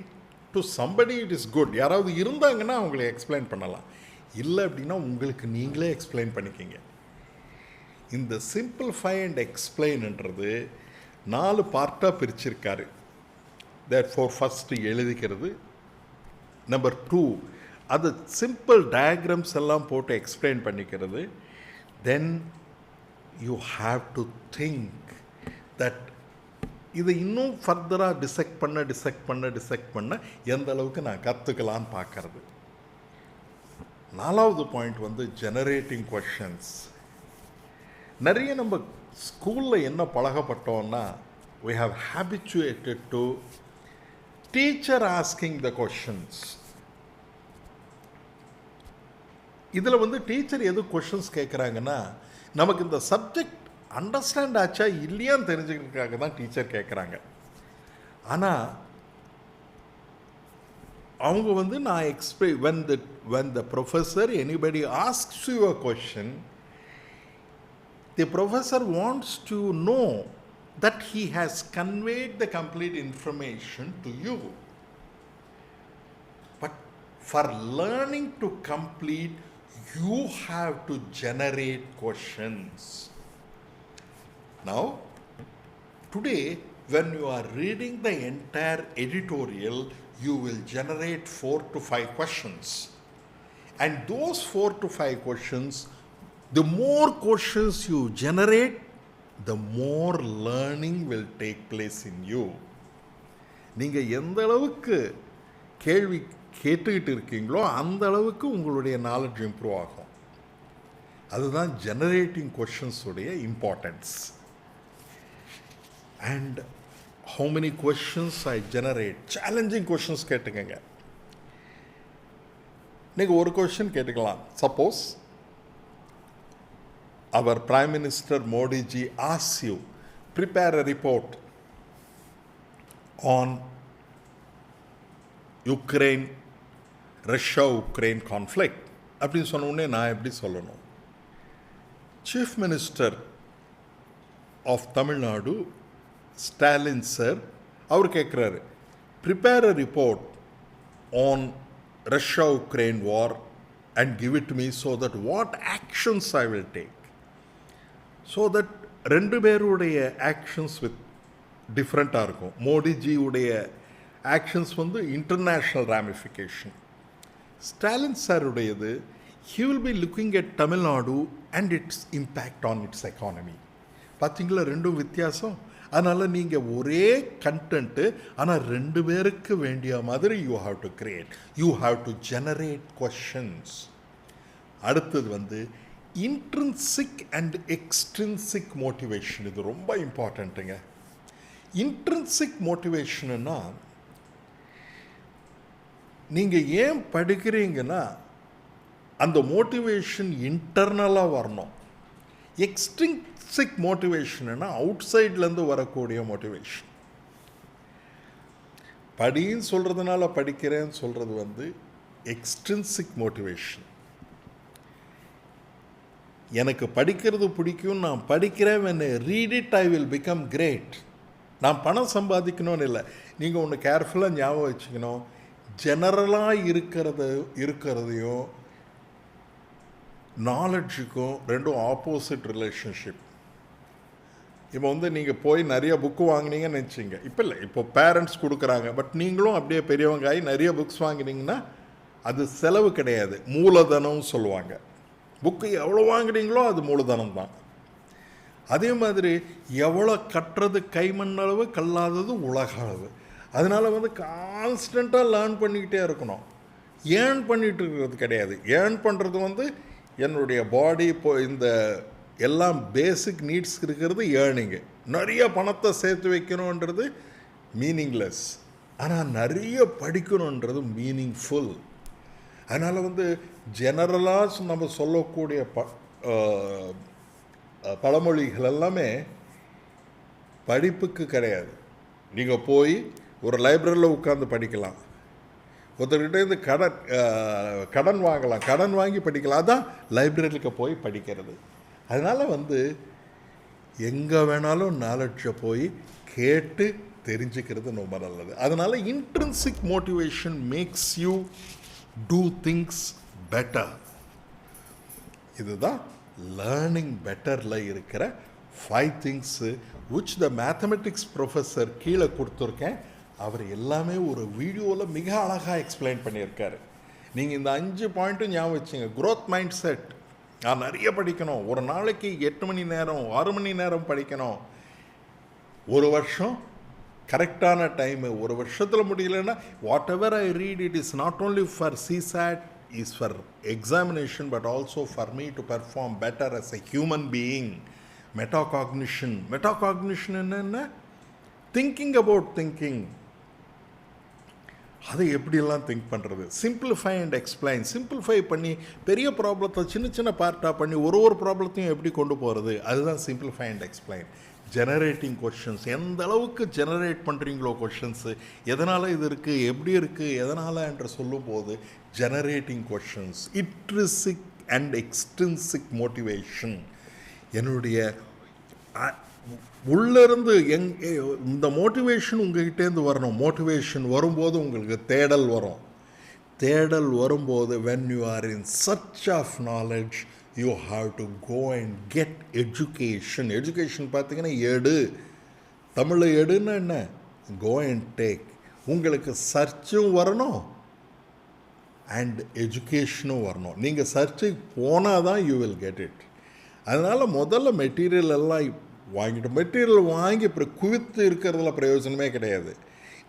to somebody, it is good. யாராவது இருந்தாங்கன்னா அவங்களை explain பண்ணலாம். இல்லை அப்படின்னா உங்களுக்கு நீங்களே explain பண்ணிக்கிங்க. இந்த சிம்பிளிஃபை அண்ட் எக்ஸ்பிளைன்ன்றது 4 பார்ட்டாக பிரிச்சிருக்காரு. தேர்ஃபோர் ஃபஸ்ட்டு எழுதிக்கிறது. நம்பர் 2 அது சிம்பிள் டயக்ராம்ஸ் எல்லாம் போட்டு எக்ஸ்பிளைன் பண்ணிக்கிறது. Then you have to think that இதை இன்னும் ஃபர்தராக டிசெக்ட் பண்ண எந்த அளவுக்கு நான் கற்றுக்கலான்னு பார்க்கறது. 4வது பாயிண்ட் ஜெனரேட்டிங் கொஷன்ஸ். நிறைய நம்ம ஸ்கூலில் என்ன பழகப்பட்டோம்னா, we have habituated to teacher asking the questions. இதில் டீச்சர் எது கொஷின்ஸ் கேட்குறாங்கன்னா, நமக்கு இந்த சப்ஜெக்ட் அண்டர்ஸ்டாண்ட் ஆச்சா இல்லையான்னு தெரிஞ்சுக்கிறதுக்காக தான் டீச்சர் கேட்குறாங்க. ஆனால் அவங்க நான் when the professor, anybody asks you a question, the professor wants to know that he has conveyed the complete information to you. But for learning to complete, you have to generate questions. Now, today, when you are reading the entire editorial, you will generate 4 to 5 questions. And those 4 to 5 questions, the more questions you generate, the more learning will take place in you. நீங்கள் எந்த அளவுக்கு கேள்வி கேட்டுக்கிட்டு இருக்கீங்களோ அந்த அளவுக்கு உங்களுடைய knowledge improve ஆகும். அதுதான் ஜெனரேட்டிங் கொஷின்ஸ் உடைய importance. And how many questions I generate? Challenging questions கேட்டுக்கங்க. நீங்கள் ஒரு கொஷின் கேட்டுக்கலாம். Suppose our Prime Minister Modi ji asks you, prepare a report on Russia-Ukraine conflict. அப்படின்னு சொன்ன உடனே நான் எப்படி சொல்லணும்? Chief Minister of Tamil Nadu, Stalin sir, அவர் கேட்குறாரு, prepare a report on Russia-Ukraine war and give it to me so that what actions I will take. So that 2 பேருடைய actions டிஃப்ரெண்ட்டாக இருக்கும். மோடிஜியுடைய ஆக்ஷன்ஸ் இன்டர்நேஷ்னல் ராமிஃபிகேஷன். ஸ்டாலின் சாருடையது, he will be looking at Tamil Nadu and its impact on its economy. பார்த்தீங்களா 2 வித்தியாசம். அதனால் நீங்கள் ஒரே கண்டென்ட்டு, ஆனால் 2 பேருக்கு வேண்டிய மாதிரி you have to create. You have to generate questions. அடுத்தது இன்ட்ரின்சிக் அண்ட் எக்ஸ்ட்ரின்சிக் மோட்டிவேஷன். இது ரொம்ப இம்பார்ட்டண்ட்டுங்க. இன்ட்ரின்சிக் மோட்டிவேஷன்னா நீங்கள் ஏன் படிக்கிறீங்கன்னா அந்த மோட்டிவேஷன் இன்டர்னலாக வரணும். எக்ஸ்ட்ரின்சிக் மோட்டிவேஷன்னா அவுட் சைட்லேருந்து வரக்கூடிய மோட்டிவேஷன். படின்னு சொல்கிறதுனால படிக்கிறேன்னு சொல்கிறது வந்து எக்ஸ்ட்ரின்சிக் மோட்டிவேஷன். எனக்கு படிக்கிறது பிடிக்கும், நான் படிக்கிறேன், when I read it I will become great. நான் பணம் சம்பாதிக்கணும்னு இல்லை. நீங்கள் ஒன்று கேர்ஃபுல்லாக ஞாபகம் வச்சுக்கணும், ஜெனரலாக இருக்கிறதையும் நாலெட்ஜுக்கும் ரெண்டும் ஆப்போசிட் ரிலேஷன்ஷிப். இப்போ வந்து நீங்கள் போய் நிறைய புக்கு வாங்கினீங்கன்னு நினச்சிங்க, இப்போ இல்லை, இப்போ பேரண்ட்ஸ் கொடுக்குறாங்க, பட் நீங்களும் அப்படியே பெரியவங்க ஆகி நிறைய புக்ஸ் வாங்கினீங்கன்னா அது செலவு கிடையாது, மூலதனம்னு சொல்லுவாங்க. புக்கு எவ்வளோ வாங்குறீங்களோ அது மூலதனம் தான். அதே மாதிரி எவ்வளோ கட்டுறது கைமண்ணளவு, கல்லாதது உலக அளவு. அதனால் வந்து கான்ஸ்டண்ட்டாக லேர்ன் பண்ணிக்கிட்டே இருக்கணும். ஏர்ன் பண்ணிகிட்டு இருக்கிறது கிடையாது. ஏர்ன் பண்ணுறது வந்து என்னுடைய பாடி இப்போ இந்த எல்லாம் பேசிக் நீட்ஸ் இருக்கிறது ஏர்னிங்கு. நிறைய பணத்தை சேர்த்து வைக்கணுன்றது மீனிங்லெஸ். ஆனால் நிறைய படிக்கணுன்றது மீனிங்ஃபுல். அதனால் வந்து ஜெனரலாக நம்ம சொல்லக்கூடிய பழமொழிகள் எல்லாமே படிப்புக்கு கிடையாது. நீங்கள் போய் ஒரு லைப்ரரியில் உட்காந்து படிக்கலாம், ஒருத்தர்கிட்டேருந்து கடன் வாங்கலாம், கடன் வாங்கி படிக்கலாம். அதான் லைப்ரரிக்கு போய் படிக்கிறது. அதனால் வந்து எங்கே வேணாலும் நாலெட்ஜை போய் கேட்டு தெரிஞ்சுக்கிறது ரொம்ப நல்லது. அதனால் intrinsic motivation makes you do things better. இதுதான் லேர்னிங் பெட்டரில் இருக்கிற 5 things which the mathematics professor கீழே கொடுத்துருக்கேன். அவர் எல்லாமே ஒரு வீடியோவில் மிக அழகாக எக்ஸ்பிளைன் பண்ணியிருக்காரு. நீங்கள் இந்த 5 பாயிண்ட்டும் ஞாபகம் வச்சுங்க. க்ரோத் மைண்ட் செட், நான் நிறைய படிக்கணும், ஒரு நாளைக்கு 8 மணி நேரம் 6 மணி நேரம் படிக்கணும், ஒரு வருஷம் கரெக்டான டைமு, ஒரு வருஷத்தில் முடியலன்னா what ever I read it is not only for CSAT, is for examination but also for me to perform better as a human being. Metacognition என்னென்ன? Thinking about thinking. அதை எப்படியெல்லாம் திங்க் பண்ணுறது, சிம்பிளிஃபை அண்ட் எக்ஸ்பிளைன். சிம்பிளிஃபை பண்ணி பெரிய ப்ராப்ளத்தை சின்ன சின்ன பார்ட்டாக பண்ணி ஒரு ப்ராப்ளத்தையும் எப்படி கொண்டு போகிறது, அதுதான் simplify and explain. Generating questions, எந்த அளவுக்கு ஜெனரேட் பண்ணுறீங்களோ கொஷின்ஸு, எதனால் இது இருக்குது, எப்படி இருக்குது, எதனால் என்று சொல்லும்போது generating questions. Intrinsic and extrinsic motivation. என்னுடைய உள்ளிருந்து இந்த மோட்டிவேஷன் உங்கள்கிட்டேருந்து வரணும். மோட்டிவேஷன் வரும்போது உங்களுக்கு தேடல் வரும். தேடல் வரும்போது when you are in search of knowledge you have to go and get education. Education பார்த்தீங்கன்னா எடு, தமிழில் எடுன்னா என்ன, go and take. உங்களுக்கு சர்ச்சும் வரணும் அண்ட் எஜுகேஷனும் வரணும். நீங்கள் சர்ச்சுக்கு போனால் தான் யூ வில் கெட் இட். அதனால் முதல்ல மெட்டீரியல் எல்லாம் வாங்கிட்டு, மெட்டீரியல் வாங்கி அப்புறம் குவித்து இருக்கிறதுல பிரயோஜனமே கிடையாது.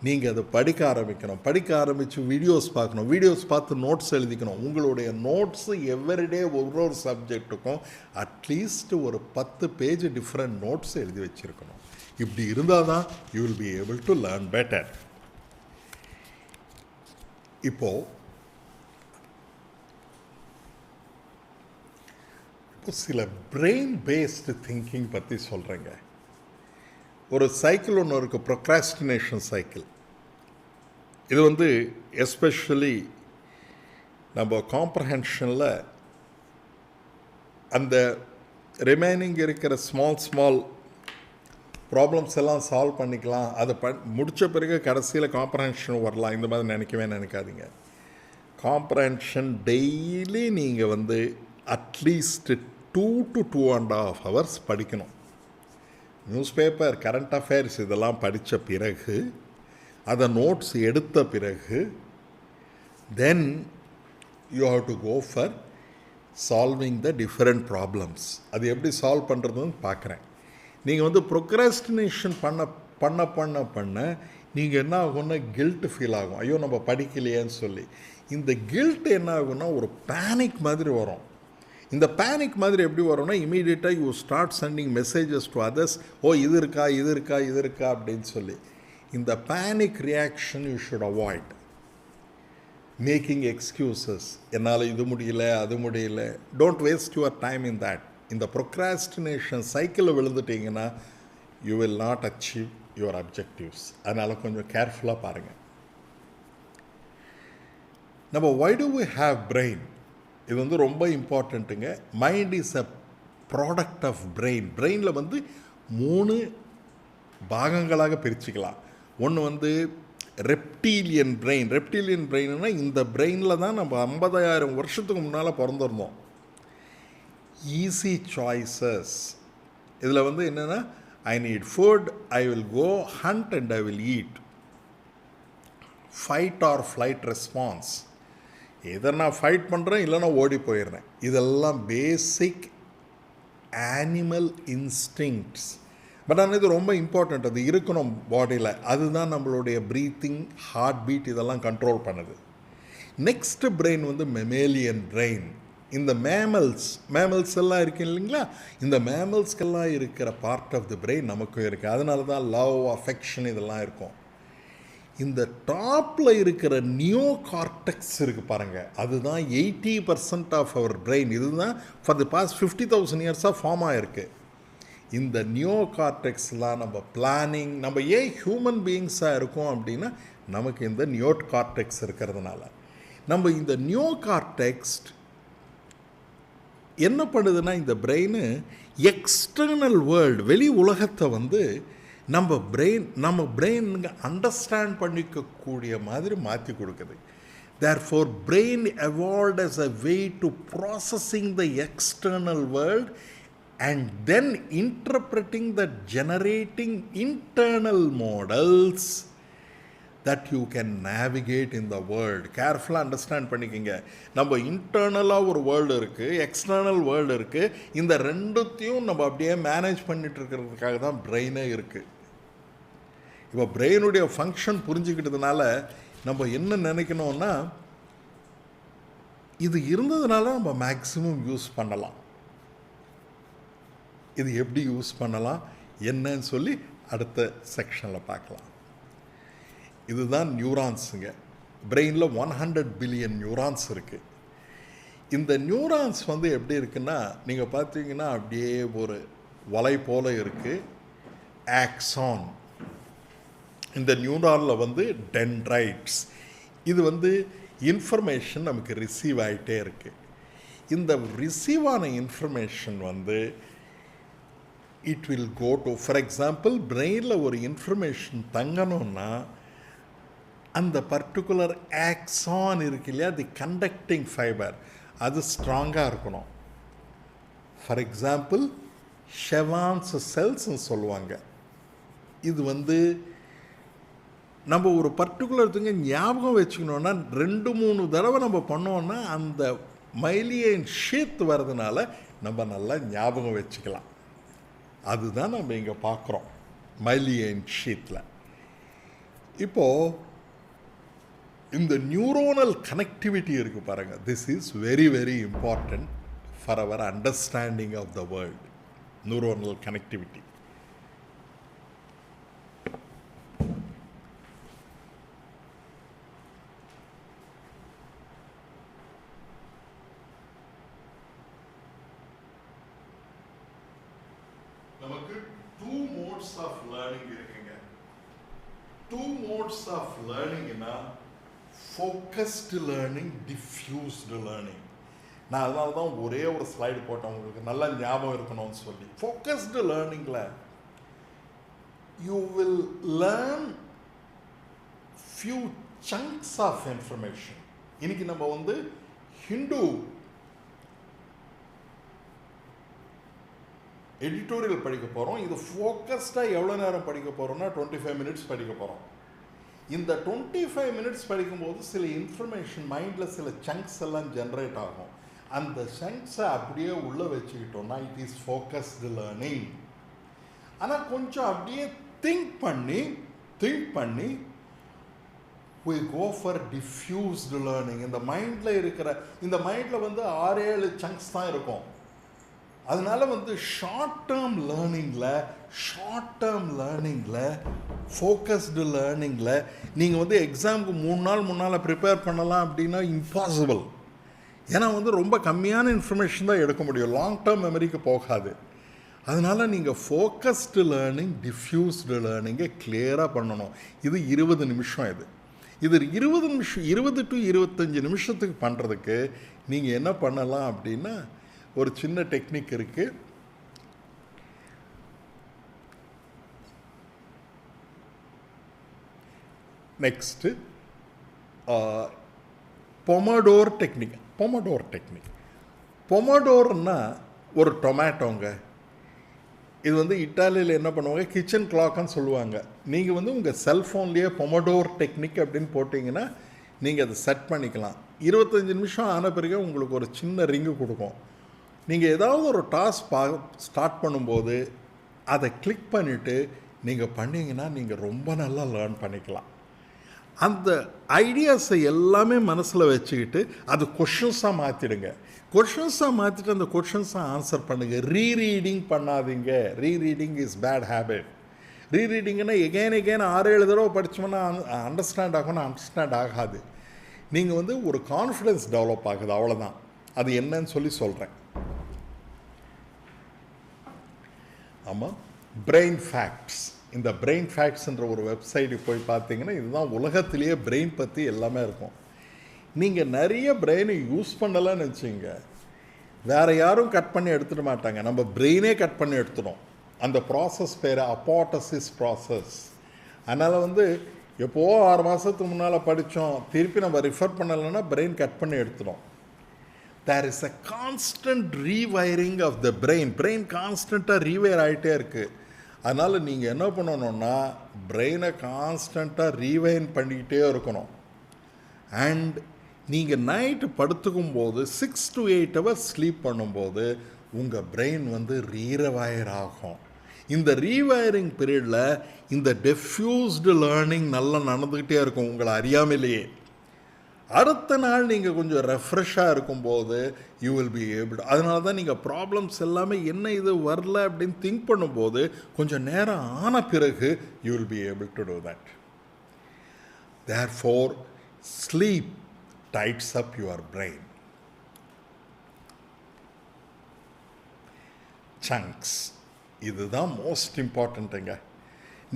நீங்கள் அதை படிக்க ஆரம்பிக்கணும். படிக்க ஆரம்பித்து வீடியோஸ் பார்க்கணும், வீடியோஸ் பார்த்து நோட்ஸ் எழுதிக்கணும். உங்களுடைய நோட்ஸு எவ்ரிடே ஒரு சப்ஜெக்ட்டுக்கும் அட்லீஸ்ட் ஒரு 10 பேஜ் டிஃப்ரெண்ட் நோட்ஸ் எழுதி வச்சுருக்கணும். இப்படி இருந்தால் தான் you will be able to learn better. இப்போது சில பிரெயின் பேஸ்டு திங்கிங் பற்றி சொல்கிறேங்க. ஒரு சைக்கிள் ஒன்று இருக்குது, ப்ரொக்ராஸ்டினேஷன் சைக்கிள். இது வந்து எஸ்பெஷலி நம்ம காம்ப்ரஹென்ஷனில் அந்த ரிமைனிங் இருக்கிற ஸ்மால் ப்ராப்ளம்ஸ் எல்லாம் சால்வ் பண்ணிக்கலாம், அதை முடித்த பிறகு கடைசியில் காம்ப்ரஹென்ஷன் வரலாம், இந்த மாதிரி நினைக்காதீங்க. காம்ப்ரஹென்ஷன் டெய்லி நீங்கள் வந்து அட்லீஸ்ட் 2 to 2.5 hours படிக்கணும். நியூஸ் பேப்பர், கரண்ட் அஃபேர்ஸ் இதெல்லாம் படித்த பிறகு, அதை நோட்ஸ் எடுத்த பிறகு, then you have to go for solving the different problems. அது எப்படி சால்வ் பண்ணுறதுன்னு பார்க்குறேன். நீங்கள் வந்து ப்ரொக்ராஸ்டினேஷன் பண்ண நீங்கள் என்ன ஆகும்னா கில்ட் ஃபீல் ஆகும், ஐயோ நம்ம படிக்கலையேன்னு சொல்லி. இந்த கில்ட் என்ன ஆகும்னா ஒரு பேனிக் மாதிரி வரும். இந்த பேனிக் மாதிரி எப்படி வரும்னா இமீடியட்டாக you start sending messages to others, ஓ இது இருக்கா இது இருக்கா இது இருக்கா அப்படின்னு சொல்லி. இந்த panic reaction you should avoid. Making excuses, என்னால் இது முடியல அது முடியல. Don't waste your time in that. இந்த ப்ரொக்ராஸ்டினேஷன் சைக்கிளில் விழுந்துட்டிங்கன்னா you will not achieve your objectives. அதனால் கொஞ்சம் கேர்ஃபுல்லாக பாருங்கள். நம்ம why do we have brain? இது வந்து ரொம்ப இம்பார்ட்டண்ட்டுங்க. Mind is a product of brain. பிரெயினில் வந்து 3 பாகங்களாக பிரிச்சுக்கலாம். ஒன்று வந்து ரெப்டீலியன் பிரெயின். ரெப்டீலியன் பிரெயின்னா இந்த பிரெயினில் தான் நம்ம 50,000 வருஷத்துக்கு முன்னால் பிறந்திருந்தோம். Easy choices. இதில் வந்து என்னென்னா, I need food, I will go hunt and I will eat. Fight or flight response. எதை நான் ஃபைட் பண்ணுறேன் இல்லைனா ஓடி போயிடுறேன். இதெல்லாம் பேசிக் ஆனிமல் இன்ஸ்டிங்க்ட்ஸ். பட் ஆனால் இது ரொம்ப இம்பார்ட்டண்ட். அது இருக்கணும் பாடியில். அதுதான் நம்மளுடைய ப்ரீத்திங், ஹார்ட் பீட் இதெல்லாம் கண்ட்ரோல் பண்ணுது. நெக்ஸ்ட் பிரெயின் வந்து மெமேலியன் பிரெயின். இந்த மேமல்ஸ் எல்லாம் இருக்கு இல்லைங்களா, இந்த மேமல்ஸ்க்கெல்லாம் இருக்கிற பார்ட் ஆஃப் தி பிரெயின் நமக்கும் இருக்குது. அதனால தான் லவ், அஃபெக்ஷன் இதெல்லாம் இருக்கும். இந்த டாப்பில் இருக்கிற நியோ கார்டெக்ஸ் இருக்குது பாருங்கள், அதுதான் 80% ஆஃப் அவர் பிரெயின். இதுதான் ஃபார் தி பாஸ்ட் 50,000 இயர்ஸாக ஃபார்ம் ஆகிருக்கு. இந்த நியோ கார்டெக்ஸ்லாம் நம்ம பிளானிங், நம்ம ஏன் ஹியூமன் பீயிங்ஸாக இருக்கோம் அப்படின்னா நமக்கு இந்த நியோ கார்டெக்ஸ் இருக்கிறதுனால. நம்ம இந்த நியோ கார்டெக்ஸ் என்ன பண்ணுதுன்னா, இந்த பிரெயின் எக்ஸ்டர்னல் வேர்ல்டு, வெளி உலகத்தை வந்து நம்ம பிரெயினுங்க அண்டர்ஸ்டாண்ட் பண்ணிக்கக்கூடிய மாதிரி மாற்றி கொடுக்குது. Therefore, brain evolved as a way to processing the external world and then interpreting the generating internal models that you can navigate in the world. கேர்ஃபுல்லாக அண்டர்ஸ்டாண்ட் பண்ணிக்கோங்க. நம்ம இன்டர்னலாக ஒரு வேர்ல்டு இருக்குது, எக்ஸ்டர்னல் வேர்ல்டு இருக்குது. இந்த ரெண்டுத்தையும் நம்ம அப்படியே மேனேஜ் பண்ணிட்டு இருக்கிறதுக்காக தான் பிரெயினே இருக்குது. இப்போ பிரெயினுடைய ஃபங்க்ஷன் புரிஞ்சுக்கிட்டதுனால நம்ம என்ன நினைக்கணும்னா, இது இருந்ததுனால நம்ம மேக்ஸிமம் யூஸ் பண்ணலாம். இது எப்படி யூஸ் பண்ணலாம் என்னன்னு சொல்லி அடுத்த செக்ஷனில் பார்க்கலாம். இதுதான் நியூரான்ஸுங்க. பிரெயினில் 100 பில்லியன் நியூரான்ஸ் இருக்குது. இந்த நியூரான்ஸ் வந்து எப்படி இருக்குன்னா, நீங்கள் பார்த்தீங்கன்னா அப்படியே ஒரு வலை போல் இருக்குது. ஆக்சான். இந்த நியூரானில் வந்து டென்ட்ரைட்ஸ். இது வந்து இன்ஃபர்மேஷன் நமக்கு ரிசீவ் ஆகிட்டே இருக்குது. இந்த ரிசீவ் ஆன இன்ஃபர்மேஷன் வந்து it will go to, for example பிரெயினில் ஒரு இன்ஃபர்மேஷன் தங்கணும்னா அந்த பர்டிகுலர் ஆக்சான் இருக்கு இல்லையா, தி கண்டக்டிங் ஃபைபர், அது ஸ்ட்ராங்காக இருக்கணும். ஃபார் எக்ஸாம்பிள் ஷெவான்ஸ் செல்ஸ்ன்னு சொல்லுவாங்க. இது வந்து நம்ம ஒரு பர்டிகுலர் திங்க ஞாபகம் வச்சுக்கணுன்னா 2-3 தடவை நம்ம பண்ணோன்னா அந்த மைலியன் ஷீத் வர்றதுனால நம்ம நல்லா ஞாபகம் வச்சுக்கலாம். அதுதான் நம்ம இங்கே பார்க்குறோம் மைலியன் ஷீத்தில். இப்போது இந்த நியூரோனல் கனெக்டிவிட்டி இருக்குது பாருங்கள், this is very very important for our understanding of the world. Neuronal connectivity. நமக்கு 2 modes of learning இருக்குங்க. 2 modes of learningனா focused learning, diffused learning. நான் அதனால தான் ஒரே ஒரு ஸ்லைடு போட்டேன் உங்களுக்கு நல்லா ஞாபகம் இருக்கணும்னு சொல்லி. ஃபோக்கஸ்டு லேர்னிங்கில் you will learn few chunks of information. இன்னைக்கு நம்ம வந்து ஹிந்து எடிட்டோரியல் படிக்க போகிறோம். இது ஃபோக்கஸ்டாக எவ்வளோ நேரம் படிக்க போகிறோம்னா 25 மினிட்ஸ் படிக்க போகிறோம். இந்த 25 மினிட்ஸ் படிக்கும்போது சில இன்ஃபர்மேஷன் மைண்டில் சில சங்க்ஸ் எல்லாம் ஜென்ரேட் ஆகும். அந்த சங்க்ஸை அப்படியே உள்ளே வச்சுக்கிட்டோம்னா இட் இஸ் ஃபோக்கஸ்டு லேர்னிங். ஆனால் கொஞ்சம் அப்படியே திங்க் பண்ணி we go for diffused learning. இந்த மைண்டில் இருக்கிற இந்த மைண்டில் வந்து 6-7 சங்க்ஸ் தான் இருக்கும். அதனால வந்து ஷார்ட் டேர்ம் லேர்னிங்கில் ஃபோக்கஸ்டு லேர்னிங்கில் நீங்கள் வந்து எக்ஸாமுக்கு 3 நாள் முன்னால் ப்ரிப்பேர் பண்ணலாம் அப்படின்னா இம்பாசிபிள். ஏன்னா வந்து ரொம்ப கம்மியான இன்ஃபர்மேஷன் தான் எடுக்க முடியும், லாங் டேர்ம் மெமரிக்கு போகாது. அதனால் நீங்கள் ஃபோக்கஸ்டு லேர்னிங், டிஃப்யூஸ்டு லேர்னிங்கை கிளியராக பண்ணணும். இது 20 நிமிஷம். இது 20 to 25 நிமிஷத்துக்கு பண்ணுறதுக்கு நீங்கள் என்ன பண்ணலாம் அப்படின்னா ஒரு சின்ன டெக்னிக் இருக்குது. Next பொமடோர் technique. பொமடோர்னா ஒரு டொமேட்டோங்க. இது வந்து இட்டாலியில் என்ன பண்ணுவாங்க, கிச்சன் கிளாக்னு சொல்லுவாங்க. நீங்கள் வந்து உங்கள் செல்ஃபோன்லேயே பொமடோர் டெக்னிக் அப்படின்னு போட்டிங்கன்னா நீங்கள் அதை செட் பண்ணிக்கலாம். 25 நிமிஷம் ஆன பிறகு உங்களுக்கு ஒரு சின்ன ரிங்கு கொடுக்கும். நீங்கள் ஏதாவது ஒரு டாஸ்க் ஸ்டார்ட் பண்ணும்போது அதை கிளிக் பண்ணிவிட்டு நீங்கள் பண்ணிங்கன்னா நீங்கள் ரொம்ப நல்லா லேர்ன் பண்ணிக்கலாம். அந்த ஐடியாஸை எல்லாமே மனசில் வச்சுக்கிட்டு அது கொஷின்ஸாக மாற்றிடுங்க. மாற்றிட்டு அந்த கொஷின்ஸை ஆன்சர் பண்ணுங்கள். ரீரீடிங் பண்ணாதீங்க. Rereading is bad habit. ரீரீடிங்னா எகெயின் 6-7 தடவை படித்தோம்னா அண்டர்ஸ்டாண்ட் ஆகாது. நீங்கள் வந்து ஒரு கான்ஃபிடென்ஸ் டெவலப் ஆகுது, அவ்வளோதான். அது என்னன்னு சொல்கிறேன். ஆமாம், பிரெயின் ஃபேக்ட்ஸ். இந்த பிரெயின் ஃபேக்ட்ஸ்ன்ற ஒரு வெப்சைட்டுக்கு போய் பார்த்தீங்கன்னா இதுதான் உலகத்திலேயே பிரெயின் பற்றி எல்லாமே இருக்கும். நீங்கள் நிறைய பிரெயினை யூஸ் பண்ணலான்னு வச்சுங்க, வேறு யாரும் கட் பண்ணி எடுத்துட மாட்டாங்க, நம்ம பிரெயினே கட் பண்ணி எடுத்துடும். அந்த ப்ராசஸ் பேர் அப்போட்டசிஸ் ப்ராசஸ். அதனால் வந்து எப்போவோ 6 மாதத்துக்கு முன்னால் படித்தோம், திருப்பி நம்ம ரிஃபர் பண்ணலைன்னா பிரெயின் கட் பண்ணி எடுத்துடும். There is a constant rewiring of the brain. கான்ஸ்டண்ட்டாக ரீவைர் ஆகிட்டே இருக்குது. அதனால் நீங்கள் என்ன பண்ணணுன்னா பிரெயினை கான்ஸ்டண்ட்டாக ரீவைன் பண்ணிக்கிட்டே இருக்கணும். அண்ட் நீங்கள் நைட்டு படுத்துக்கும் போது 6 to 8 hours ஸ்லீப் பண்ணும்போது உங்கள் பிரெயின் வந்து ரீவைர் ஆகும். இந்த ரீவைரிங் பீரியடில் இந்த டிஃப்யூஸ்டு லேர்னிங் நல்லா நடந்துக்கிட்டே இருக்கும் உங்களை அறியாமலேயே. அடுத்த நாள் நீங்கள் கொஞ்சம் ரெஃப்ரெஷ்ஷாக இருக்கும்போது யூ வில் பி ஏபிள். அதனால தான் நீங்கள் ப்ராப்ளம்ஸ் எல்லாமே என்ன இது வரல அப்படின்னு திங்க் பண்ணும்போது கொஞ்சம் நேரம் ஆன பிறகு you will be able to do that. Therefore sleep tides up your brain. Chunks, இதுதான் மோஸ்ட் இம்பார்ட்டண்ட்டுங்க.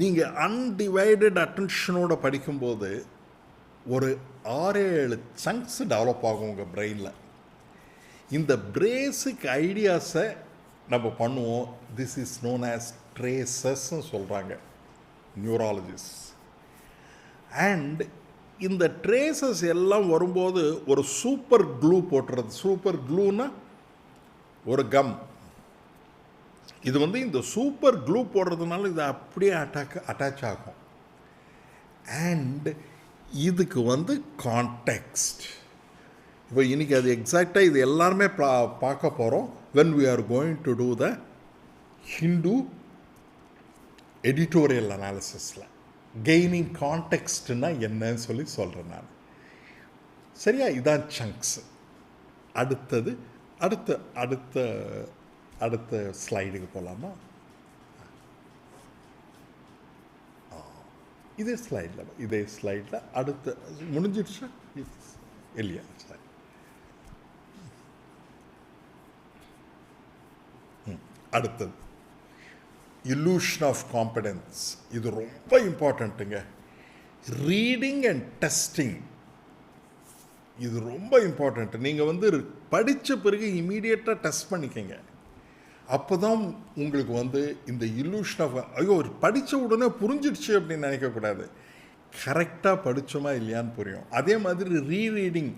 நீங்கள் அன்டிவைடட் அட்டென்ஷனோட படிக்கும்போது ஒரு 6-7 சங்க்ஸ் டெவலப் ஆகும் உங்கள் பிரெயினில். இந்த பேசிக் ஐடியாஸை நம்ம பண்ணுவோம். திஸ் இஸ் நோன் ஆஸ் ட்ரேசஸ்ன்னு சொல்கிறாங்க நியூராலஜிஸ்ட். அண்ட் இந்த ட்ரேசஸ் எல்லாம் வரும்போது ஒரு சூப்பர் க்ளூ போட்டுறது. சூப்பர் க்ளூன்னா ஒரு கம். இது வந்து இந்த சூப்பர் க்ளூ போடுறதுனால இது அப்படியே அட்டாச் ஆகும். அண்ட் இதுக்கு வந்து கான்டெக்ஸ்ட். இப்போ இன்றைக்கி அது எக்ஸாக்டாக இது எல்லாருமே பார்க்க போகிறோம். when we are going to do the Hindu editorial analysisல கெய்னிங் கான்டெக்ஸ்ட்னா என்னன்னு சொல்கிறேன் நான். சரியா? இதான் சங்க்ஸ். அடுத்தது அடுத்த ஸ்லைடுக்கு போகலாமா? இதே ஸ்லைடில் அடுத்த முடிஞ்சிடுச்சா இல்லையா? ஸ்லைட் அடுத்தது illusion of competence. இது ரொம்ப இம்பார்ட்டண்ட்டுங்க. ரீடிங் அண்ட் டெஸ்டிங் இது ரொம்ப இம்பார்ட்டண்ட்டு. நீங்கள் வந்து படித்த பிறகு இமீடியட்டாக டெஸ்ட் பண்ணிக்கங்க. அப்போ தான் உங்களுக்கு வந்து இந்த illusion of ஐயோ படித்த உடனே புரிஞ்சிடுச்சு அப்படின்னு நினைக்கக்கூடாது. கரெக்டாக படித்தோமா இல்லையான்னு புரியும். அதே மாதிரி ரீரீடிங்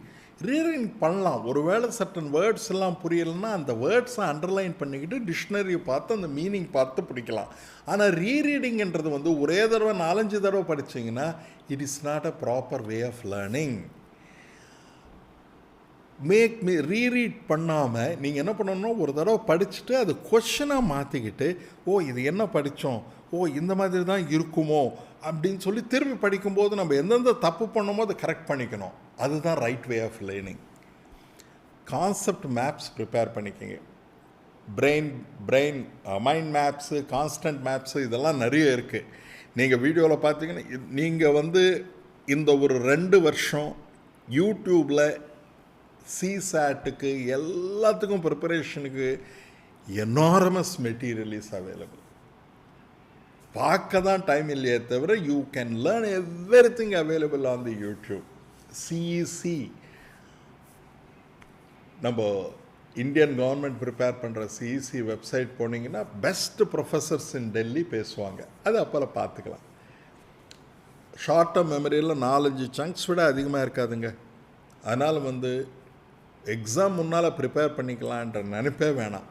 பண்ணலாம். ஒரு வேளை சர்டன் வேர்ட்ஸ் எல்லாம் புரியலைன்னா அந்த வேர்ட்ஸை அண்டர்லைன் பண்ணிக்கிட்டு டிக்ஷனரியை பார்த்து அந்த மீனிங் பார்த்து பிடிக்கலாம். ஆனால் ரீரீடிங்கிறது வந்து ஒரே தடவை 4-5 தடவை படித்தீங்கன்னா it is not a proper way of learning. Reread பண்ணாமல் நீங்கள் என்ன பண்ணணும்னா ஒரு தடவை படிச்சுட்டு அது கொஷனாக மாற்றிக்கிட்டு ஓ இது என்ன படித்தோம், ஓ இந்த மாதிரி தான் இருக்குமோ அப்படின்னு சொல்லி திரும்பி படிக்கும்போது நம்ம எந்தெந்த தப்பு பண்ணோமோ அதை கரெக்ட் பண்ணிக்கணும். அதுதான் right way of learning. Concept maps prepare பண்ணிக்கோங்க. மைண்ட் மேப்ஸு, கான்ஸ்டன்ட் மேப்ஸு இதெல்லாம் நிறைய இருக்குது. நீங்கள் வீடியோவில் பார்த்தீங்கன்னா நீங்கள் இந்த ஒரு 2 வருஷம் யூடியூப்பில் CSATக்கு எல்லாத்துக்கும் ப்ரிப்பரேஷனுக்கு எனார்மஸ் மெட்டீரியல் இஸ் அவைலபிள். பார்க்க தான் டைம் இல்லையே தவிர you can learn everything available on the YouTube. CEC நம்ம இந்தியன் கவர்மெண்ட் ப்ரிப்பேர் பண்ணுற CEC வெப்சைட் போனீங்கன்னா பெஸ்ட் ப்ரொஃபஸர்ஸ் இன் டெல்லி பேசுவாங்க. அது அப்போல்லாம் பார்த்துக்கலாம். ஷார்ட் டேர்ம் மெமரியில் 4-5 சங்க்ஸ் விட அதிகமாக இருக்காதுங்க. அதனால் எக்ஸாம் முன்னால் ப்ரிப்பேர் பண்ணிக்கலான்ற நினைப்பே வேணாம்.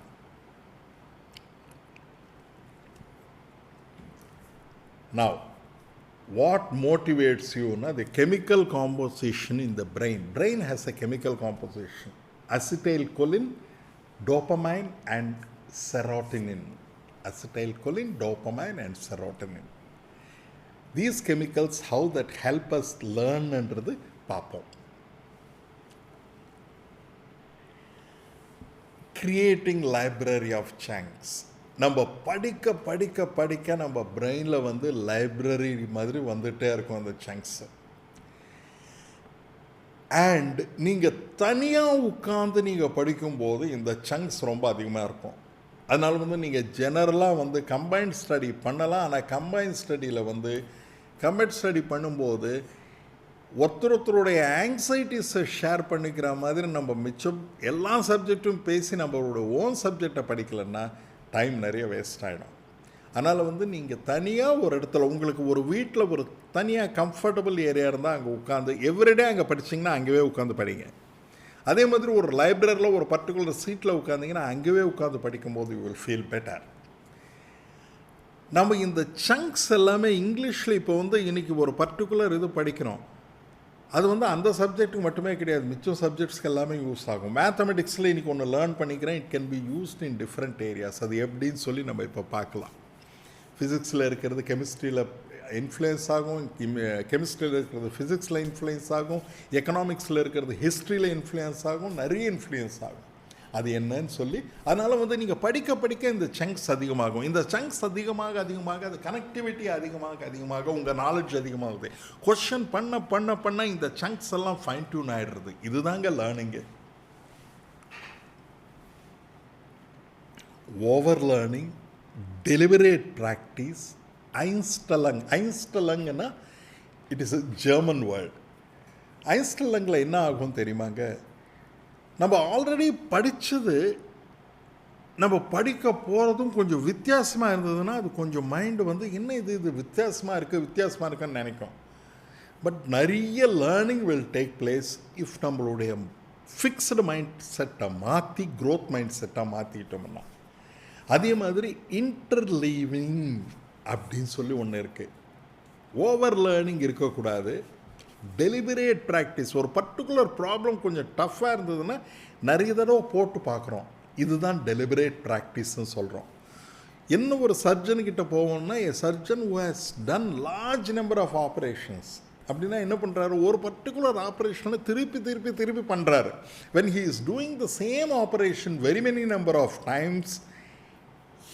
Now, what motivates you? The chemical composition in the brain. Brain has a chemical composition. Acetylcholine, dopamine and serotonin. Acetylcholine, dopamine and serotonin. These chemicals, how that help us learn என்றது பார்ப்போம். Creating library of chunks. நம்ம படிக்க நம்ம பிரெயினில் library மாதிரி வந்துகிட்டே இருக்கும் அந்த சங்க்ஸு. அண்ட் நீங்கள் தனியாக உட்காந்து நீங்கள் படிக்கும்போது இந்த சங்க்ஸ் ரொம்ப அதிகமாக இருக்கும். அதனால் நீங்கள் ஜெனரலாக கம்பைன்ட் ஸ்டடி பண்ணலாம். ஆனால் கம்பைன்ட் ஸ்டடியில் கம்பைன்ட் ஸ்டடி பண்ணும்போது ஒருத்தருடைய ஆங்ஸைட்டிஸை ஷேர் பண்ணிக்கிற மாதிரி நம்ம மிச்சம் எல்லா சப்ஜெக்டும் பேசி நம்மளோட ஓன் சப்ஜெக்டை படிக்கலைன்னா டைம் நிறைய வேஸ்ட் ஆகிடும். அதனால் நீங்கள் தனியாக ஒரு இடத்துல உங்களுக்கு ஒரு வீட்டில் ஒரு தனியாக கம்ஃபர்டபுள் ஏரியா இருந்தால் அங்கே உட்காந்து எவ்ரிடே அங்கே படிச்சிங்கன்னா அங்கேயே உட்காந்து படிங்க. அதே மாதிரி ஒரு லைப்ரரியில் ஒரு பர்டிகுலர் சீட்டில் உட்காந்திங்கன்னா அங்கேயே உட்காந்து படிக்கும்போது யூ வில் ஃபீல் பெட்டர். நம்ம இந்த சங்க்ஸ் எல்லாமே இங்கிலீஷில் இப்போ இன்றைக்கி ஒரு பர்டிகுலர் இது படிக்கிறோம். அது அந்த சப்ஜெக்ட்டுக்கு மட்டுமே கிடையாது, மிச்சம் சப்ஜெக்ட்ஸ்க்கு எல்லாமே யூஸ் ஆகும். மேத்தமெட்டிக்ஸில் இன்றைக்கி ஒன்று லேர்ன் பண்ணிக்கிறேன், it can be used in different areas. அது எப்படின்னு சொல்லி நம்ம இப்போ பார்க்கலாம். ஃபிசிக்ஸில் இருக்கிறது கெமிஸ்ட்ரியில் இன்ஃப்ளூயன்ஸ் ஆகும், கெமிஸ்ட்ரியில் இருக்கிறது ஃபிசிக்ஸில் இன்ஃப்ளூயன்ஸ் ஆகும், எக்கனாமிக்ஸில் இருக்கிறது ஹிஸ்ட்ரியில் இன்ஃப்ளூயன்ஸ் ஆகும், நிறைய இன்ஃப்ளூயன்ஸ் ஆகும். அது என்னன்னு சொல்லி அதனால் நீங்கள் படிக்க இந்த சங்க்ஸ் அதிகமாகும். இந்த சங்க்ஸ் அதிகமாக அது கனெக்டிவிட்டி அதிகமாக உங்கள் நாலேஜ் அதிகமாகுது. கொஷன் பண்ண இந்த சங்க்ஸ் எல்லாம் ஃபைன் டியூன் ஆகிடுறது. இதுதாங்க லேர்னிங்கு. ஓவர் லேர்னிங், டெலிபரேட் ப்ராக்டிஸ், ஐன்ஸ்டலங்னா it is a German word. ஐன்ஸ்டலங்கில் என்ன ஆகும் தெரியுமாங்க, நம்ம ஆல்ரெடி படித்தது நம்ம படிக்க போகிறதும் கொஞ்சம் வித்தியாசமாக இருந்ததுன்னா அது கொஞ்சம் மைண்டு என்ன இது வித்தியாசமாக இருக்குன்னு நினைக்கும். பட் நிறைய learning will take place if நம்மளுடைய ஃபிக்ஸ்டு மைண்ட் செட்டை மாற்றி க்ரோத் மைண்ட் செட்டாக மாற்றிட்டோம்னா. அதே மாதிரி இன்டர்லீவிங் அப்படின்னு சொல்லி ஒன்று இருக்குது. ஓவர் லேர்னிங் இருக்கக்கூடாது. Deliberate practice. ஒரு பர்டிகுலர் ப்ராப்ளம் கொஞ்சம் டஃப்பாக இருந்ததுன்னா நிறைய தடவை போட்டு பார்க்குறோம். இதுதான் டெலிபரேட் ப்ராக்டிஸ்ன்னு சொல்கிறோம். இன்னும் ஒரு சர்ஜன்கிட்ட போவோம்னா a surgeon who has done large number of operations அப்படின்னா என்ன பண்ணுறாரு, ஒரு பர்டிகுலர் ஆப்ரேஷனை திருப்பி பண்ணுறாரு. When he is doing the same operation very many number of times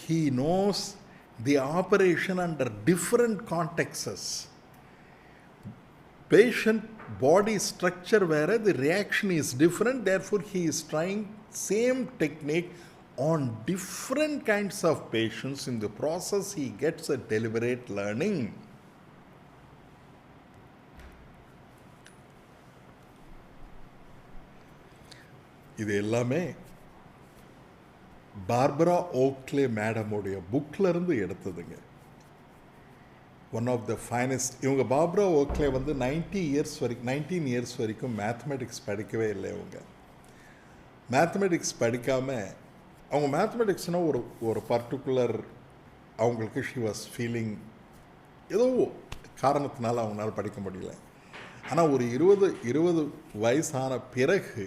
he knows the operation under different contexts. Patient body structure where the reaction is different, therefore he is trying same technique on different kinds of patients. In the process he gets a deliberate learning. இது எல்லாமே Barbara Oakley மேடமுடைய புக்கிலேருந்து எடுத்ததுங்க. One of the finest. இவங்க Barbara Oakley 19 years வரைக்கும் mathematics படிக்கவே இல்லை. அவங்க மேத்தமெட்டிக்ஸ் படிக்காமல் அவங்க மேத்தமெட்டிக்ஸ்னால் ஒரு பர்டிகுலர் அவங்களுக்கு ஷி வாஸ் ஃபீலிங் ஏதோ காரணத்தினால அவங்களால படிக்க முடியல. ஆனால் ஒரு 20 வயசான பிறகு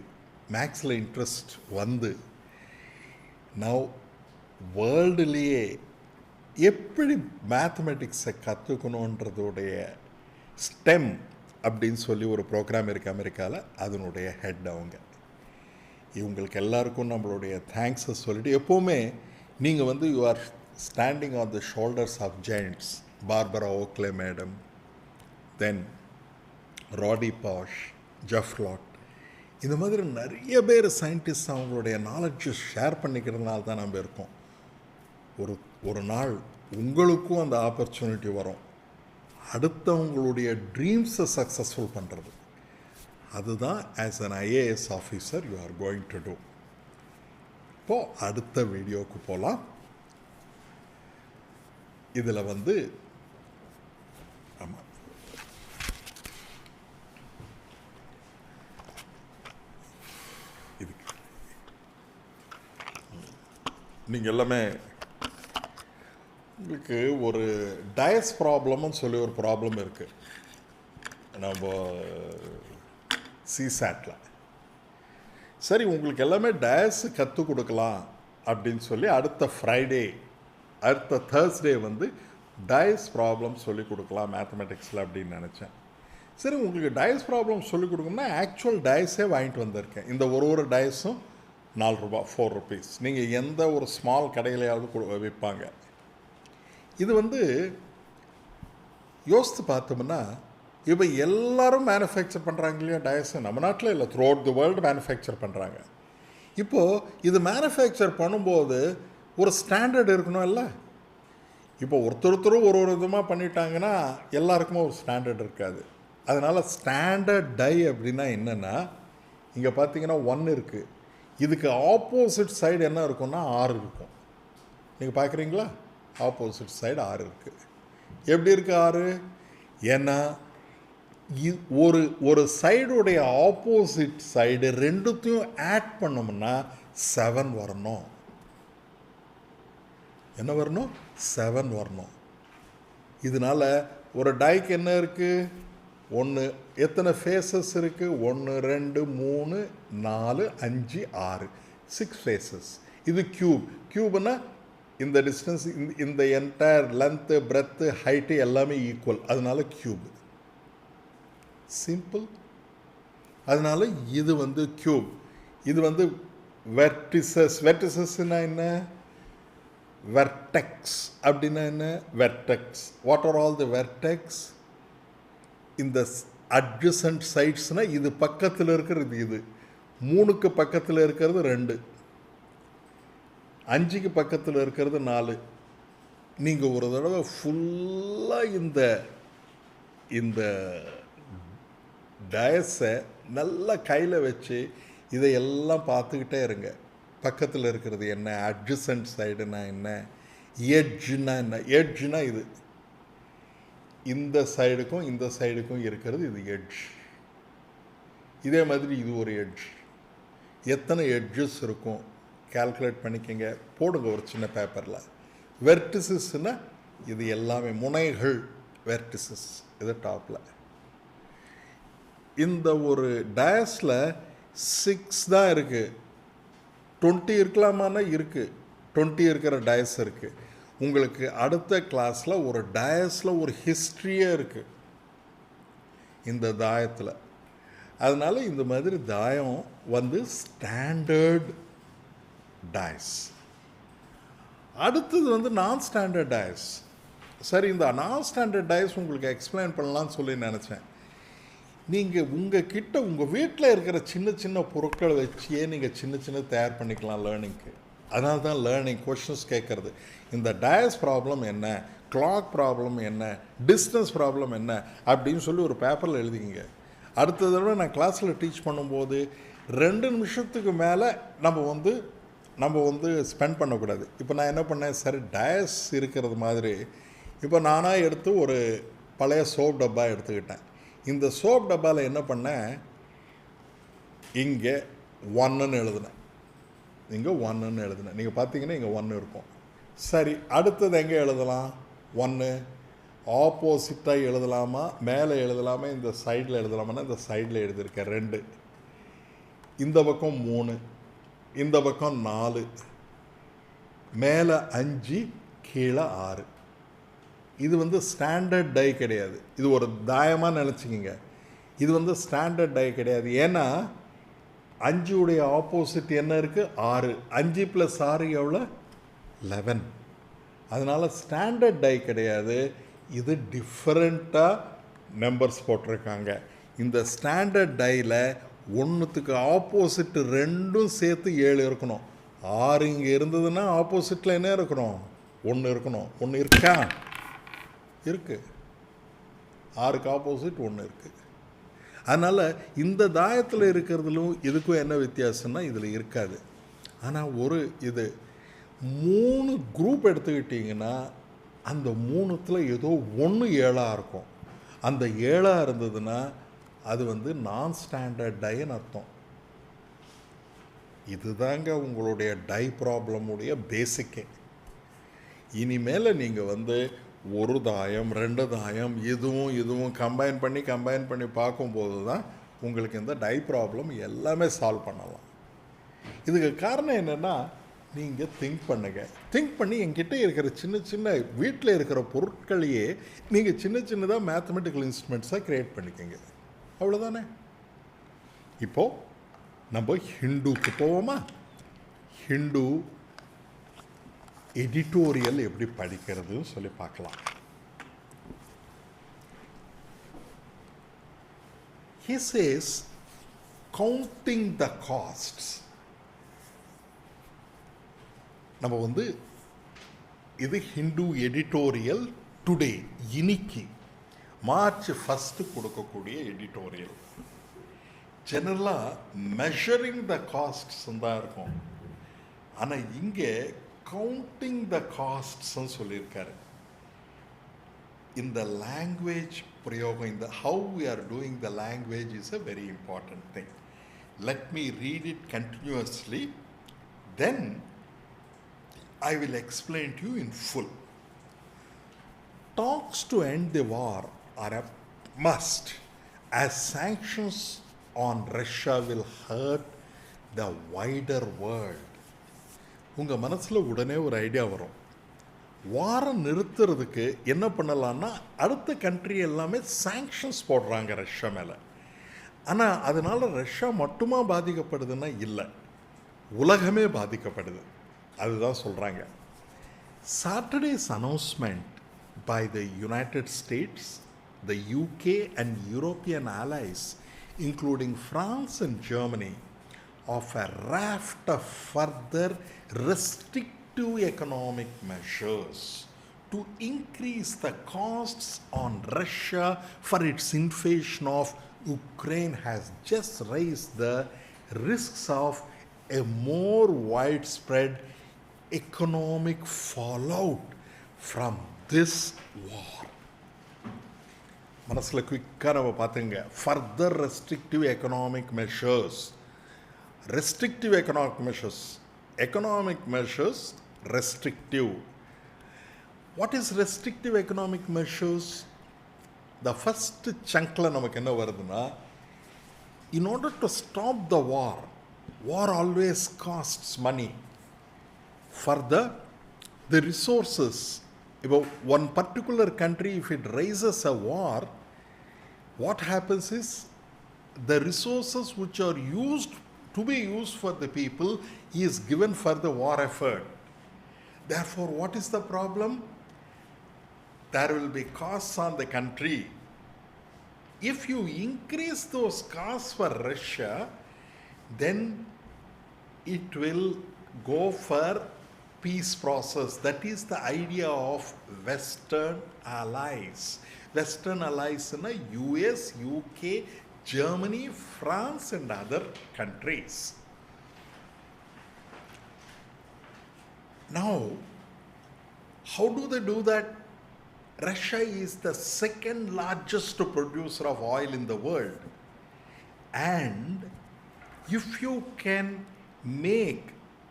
மேக்ஸில் இன்ட்ரெஸ்ட் வந்து நவ் வேர்ல்டுலேயே எப்படி மேத்தமெட்டிக்ஸை கற்றுக்கணுன்றதுடைய ஸ்டெம் அப்படின்னு சொல்லி ஒரு ப்ரோக்ராம் இருக்குது அமெரிக்காவில், அதனுடைய ஹெட் அவங்க. இவங்களுக்கு எல்லாருக்கும் நம்மளுடைய தேங்க்ஸை சொல்லிவிட்டு, எப்போவுமே நீங்கள் வந்து you are standing on the shoulders of giants. Barbara Oakley madam, then Randy Pausch, ஜெஃப்லாட், இந்த மாதிரி நிறைய பேர் சயின்டிஸ்ட் அவங்களுடைய நாலேஜை ஷேர் பண்ணிக்கிறதுனால தான் நம்ம இருக்கோம். ஒரு நாள் உங்களுக்கும் அந்த ஆப்பர்ச்சுனிட்டி வரும், அடுத்தவங்களுடைய ட்ரீம்ஸை சக்ஸஸ்ஃபுல் பண்ணுறது. அதுதான் as an IAS officer you are going to do. இப்போது அடுத்த வீடியோவுக்கு போகலாம். இதில் வந்து ஆமாம், இதுக்கு நீங்கள் எல்லாமே உங்களுக்கு ஒரு டயஸ் ப்ராப்ளம்னு சொல்லி ஒரு ப்ராப்ளம் இருக்குது நம்ம சிசாட்டில். சரி, உங்களுக்கு எல்லாமே டயஸ் கற்றுக் கொடுக்கலாம் அப்படின்னு சொல்லி அடுத்த தேர்ஸ்டே வந்து டயஸ் ப்ராப்ளம் சொல்லிக் கொடுக்கலாம் மேத்தமெட்டிக்ஸில் அப்படின்னு நினச்சேன். சரி, உங்களுக்கு டயஸ் ப்ராப்ளம் சொல்லிக் கொடுக்கணும்னா ஆக்சுவல் டயஸே வாங்கிட்டு வந்திருக்கேன். இந்த ஒரு டயஸும் $4, $4. நீங்கள் எந்த ஒரு ஸ்மால் கடையிலையாவது விற்பாங்க. இது வந்து யோசித்து பார்த்தோம்னா, இப்போ எல்லாரும் மேனுஃபேக்சர் பண்ணுறாங்க இல்லையா டயஸை, நம்ம நாட்டில் இல்லை, through out the world manufacture பண்ணுறாங்க. இப்போது இது மேனுஃபேக்சர் பண்ணும்போது ஒரு ஸ்டாண்டர்ட் இருக்கணும் இல்லை? இப்போ ஒருத்தரும் ஒரு விதமாக பண்ணிட்டாங்கன்னா எல்லாருக்குமே ஒரு ஸ்டாண்டர்ட் இருக்காது. அதனால் ஸ்டாண்டர்ட் டை அப்படின்னா என்னென்னா, இங்கே பார்த்தீங்கன்னா 1 இருக்குது, இதுக்கு ஆப்போசிட் சைடு என்ன இருக்குன்னா 6 இருக்கும். நீங்கள் பார்க்குறீங்களா? ஆப்போசிட் சைடு 6 இருக்குது. எப்படி இருக்குது 6? ஏன்னா ஒரு சைடுடைய ஆப்போசிட் சைடு ரெண்டுத்தையும் ஆட் பண்ணோம்னா 7 வரணும். என்ன வரணும்? 7 வரணும். இதனால் ஒரு டைக்கு என்ன இருக்குது? 1, எத்தனை ஃபேஸஸ் இருக்குது? 1 2 3 4 5 6, 6 ஃபேஸஸ். இது கியூப்னா இந்த டிஸ்டன்ஸ், இந்த என்டையர் லென்த்து, பிரெத்து, ஹைட்டு எல்லாமே ஈக்குவல், அதனால கியூப். சிம்பிள். அதனால் இது வந்து கியூப். இது வந்து வெர்டிசஸ்னா என்ன? வெர்டெக்ஸ் அப்படின்னா என்ன? Vertex. What are all the vertex? இந்த அட்ஜசன்ட் சைட்ஸ்னால் இது பக்கத்தில் இருக்கிறது, இது 3க்கு பக்கத்தில் இருக்கிறது 2, 5க்கு பக்கத்தில் இருக்கிறது 4. நீங்கள் ஒரு தடவை ஃபுல்லாக இந்த டயஸை நல்லா கையில் வச்சு இதையெல்லாம் பார்த்துக்கிட்டே இருங்க. பக்கத்தில் இருக்கிறது என்ன? அட்ஜசன்ட் சைடுனா என்ன? எட்ஜுனா என்ன? எட்ஜுனா இது, இந்த சைடுக்கும் இந்த சைடுக்கும் இருக்கிறது இது எட்ஜ். இதே மாதிரி இது ஒரு எட்ஜ். எத்தனை எட்ஜஸ் இருக்கும் கால்குலேட் பண்ணிக்கங்க, போடுங்க ஒரு சின்ன பேப்பரில். வெர்டிசஸ்னா இது எல்லாமே முனைகள், வெர்டிசஸ் இது டாப்பில். இந்த ஒரு டயஸில் 6 தான் இருக்குது. 20 இருக்கலாமான்னா இருக்குது, 20 இருக்கிற டயஸ் இருக்குது. உங்களுக்கு அடுத்த கிளாஸில் ஒரு டயஸில் ஒரு ஹிஸ்ட்ரியே இருக்குது இந்த தாயத்தில். அதனால் இந்த மாதிரி தாயம் வந்து ஸ்டாண்டர்ட் டயஸ். அடுத்தது வந்து நான் ஸ்டாண்டர்ட் டயஸ். சரி, இந்த நான் ஸ்டாண்டர்ட் டயஸ் உங்களுக்கு எக்ஸ்பிளைன் பண்ணலான்னு சொல்லி நினச்சேன். நீங்கள் உங்கள் வீட்டில் இருக்கிற சின்ன சின்ன பொருட்களை வச்சே நீங்கள் சின்ன தயார் பண்ணிக்கலாம் லேர்னிங்க்கு. அதனால தான் லேர்னிங் கொஷின்ஸ் கேட்குறது. இந்த டயஸ் ப்ராப்ளம் என்ன, கிளாக் ப்ராப்ளம் என்ன, டிஸ்டன்ஸ் ப்ராப்ளம் என்ன அப்படின்னு சொல்லி ஒரு பேப்பரில் எழுதிக்கிங்க. அடுத்த தடவை நான் கிளாஸில் டீச் பண்ணும்போது 2 நிமிஷத்துக்கு மேலே நம்ம வந்து ஸ்பெண்ட் பண்ணக்கூடாது. இப்போ நான் என்ன பண்ணேன், சரி டயஸ் இருக்கிறது மாதிரி இப்போ நானாக எடுத்து ஒரு பழைய சோப் டப்பா எடுத்துக்கிட்டேன். இந்த சோப் டப்பாவில் என்ன பண்ணேன், இங்கே 1ன்னு எழுதினேன், இங்கே 1ன்னு எழுதினேன். நீங்கள் பார்த்தீங்கன்னா இங்கே 1 இருக்கும். சரி, அடுத்தது எங்கே எழுதலாம்? 1 ஆப்போசிட்டாக எழுதலாமா, மேலே எழுதலாமா, இந்த சைடில் எழுதலாமான்னா இந்த சைடில் எழுதியிருக்கேன் 2. இந்த பக்கம் 3, இந்த பக்கம் 4, மேலே 5, கீழே 6. இது வந்து ஸ்டாண்டர்ட் டை கிடையாது. இது ஒரு தாயமாக நினச்சிக்கிங்க. இது வந்து ஸ்டாண்டர்ட் டை கிடையாது. ஏன்னா 5 உடைய ஆப்போசிட் என்ன இருக்குது? 6. 5 + 6 எவ்வளோ? 11. அதனால் ஸ்டாண்டர்ட் டை கிடையாது. இது டிஃப்ரெண்ட்டாக நம்பர்ஸ் போட்டிருக்காங்க. இந்த ஸ்டாண்டர்ட் டையில் ஒன்றுத்துக்கு ஆப்போசிட் 2ம் சேர்த்து 7 இருக்கணும். 6 இங்கே இருந்ததுன்னா ஆப்போசிட்டில் என்ன இருக்கணும்? 1 இருக்கணும். 1 இருக்கா? இருக்குது. 6க்கு ஆப்போசிட் 1 இருக்குது. அதனால் இந்த தாயத்தில் இருக்கிறதுலும் இதுக்கும் என்ன வித்தியாசம்னா இதில் இருக்காது. ஆனால் ஒரு இது 3 குரூப் எடுத்துக்கிட்டிங்கன்னா அந்த 3த்தில் ஏதோ 1 7ஆக இருக்கும். அந்த 7ஆக இருந்ததுன்னா அது வந்து நான் ஸ்டாண்டர்ட் டைன்னு அர்த்தம். இதுதாங்க உங்களுடைய டை ப்ராப்ளமுடைய பேசிக்கே. இனிமேல் நீங்கள் வந்து ஒரு தாயம் 2 தாயம் இதுவும் கம்பைன் பண்ணி பார்க்கும்போது தான் உங்களுக்கு இந்த டை ப்ராப்ளம் எல்லாமே சால்வ் பண்ணலாம். இதுக்கு காரணம் என்னென்னா நீங்கள் திங்க் பண்ணி என்கிட்ட இருக்கிற சின்ன வீட்டில் இருக்கிற பொருட்களையே நீங்கள் சின்னதாக மேத்தமெட்டிக்கல் இன்ஸ்ட்ருமெண்ட்ஸாக க்ரியேட் பண்ணிக்கோங்க. அவ்வளோதானே. இப்போது நம்ம ஹிந்துக்கு போவோமா? ஹிந்து எடிட்டோரியல் எப்படி படிக்கிறதுன்னு சொல்லி பார்க்கலாம். He says counting the costs. நம்ம வந்து இது ஹிந்து எடிட்டோரியல் டுடே, இன்னைக்கு மார்ச் 1 கொடுக்கக்கூடிய எடிட்டோரியல். ஜெனரலாக மெஷரிங் த காஸ்ட்ஸ் தான் இருக்கும். ஆனால் இங்கே கவுண்டிங் த காஸ்ட்ஸ்ன்னு சொல்லியிருக்காரு. இந்த லாங்குவேஜ் பிரயோகம், இந்த how we are doing the language is a very important thing. Let me read it continuously, then I will explain to you in full. Talks to end the war are a must, as sanctions on Russia will hurt the wider world. உங்கள் மனசில் உடனே ஒரு idea வரும். வாரம் நிறுத்துறதுக்கு என்ன பண்ணலான்னா அடுத்த கண்ட்ரி எல்லாமே சாங்ஷன்ஸ் போடுறாங்க ரஷ்யா மேலே. ஆனால் அதனால் ரஷ்யா மட்டுமா பாதிக்கப்படுதுன்னா இல்லை, உலகமே பாதிக்கப்படுது. அதுதான் சொல்கிறாங்க. Saturday's announcement by the United States, the UK and European allies, including France and Germany, of a raft of further restrictive economic measures to increase the costs on Russia for its invasion of Ukraine has just raised the risks of a more widespread economic fallout from this war. மனசில் குயிக்காக நம்ம பார்த்துங்க. Further restrictive economic measures, restrictive economic measures restrictive. What is restrictive economic measures? The first சங்கில் நமக்கு என்ன வருதுன்னா, in order to stop the war always costs money for the resources. If one particular country, if it raises a war, what happens is the resources which are used to be used for the people is given for the war effort. Therefore, what is the problem? There will be costs on the country. If you increase those costs for Russia, then it will go for peace process. That is the idea of Western allies. Western allies in the US, UK, Germany, France and other countries. Now, how do they do that? Russia is the second largest producer of oil in the world. And if you can make,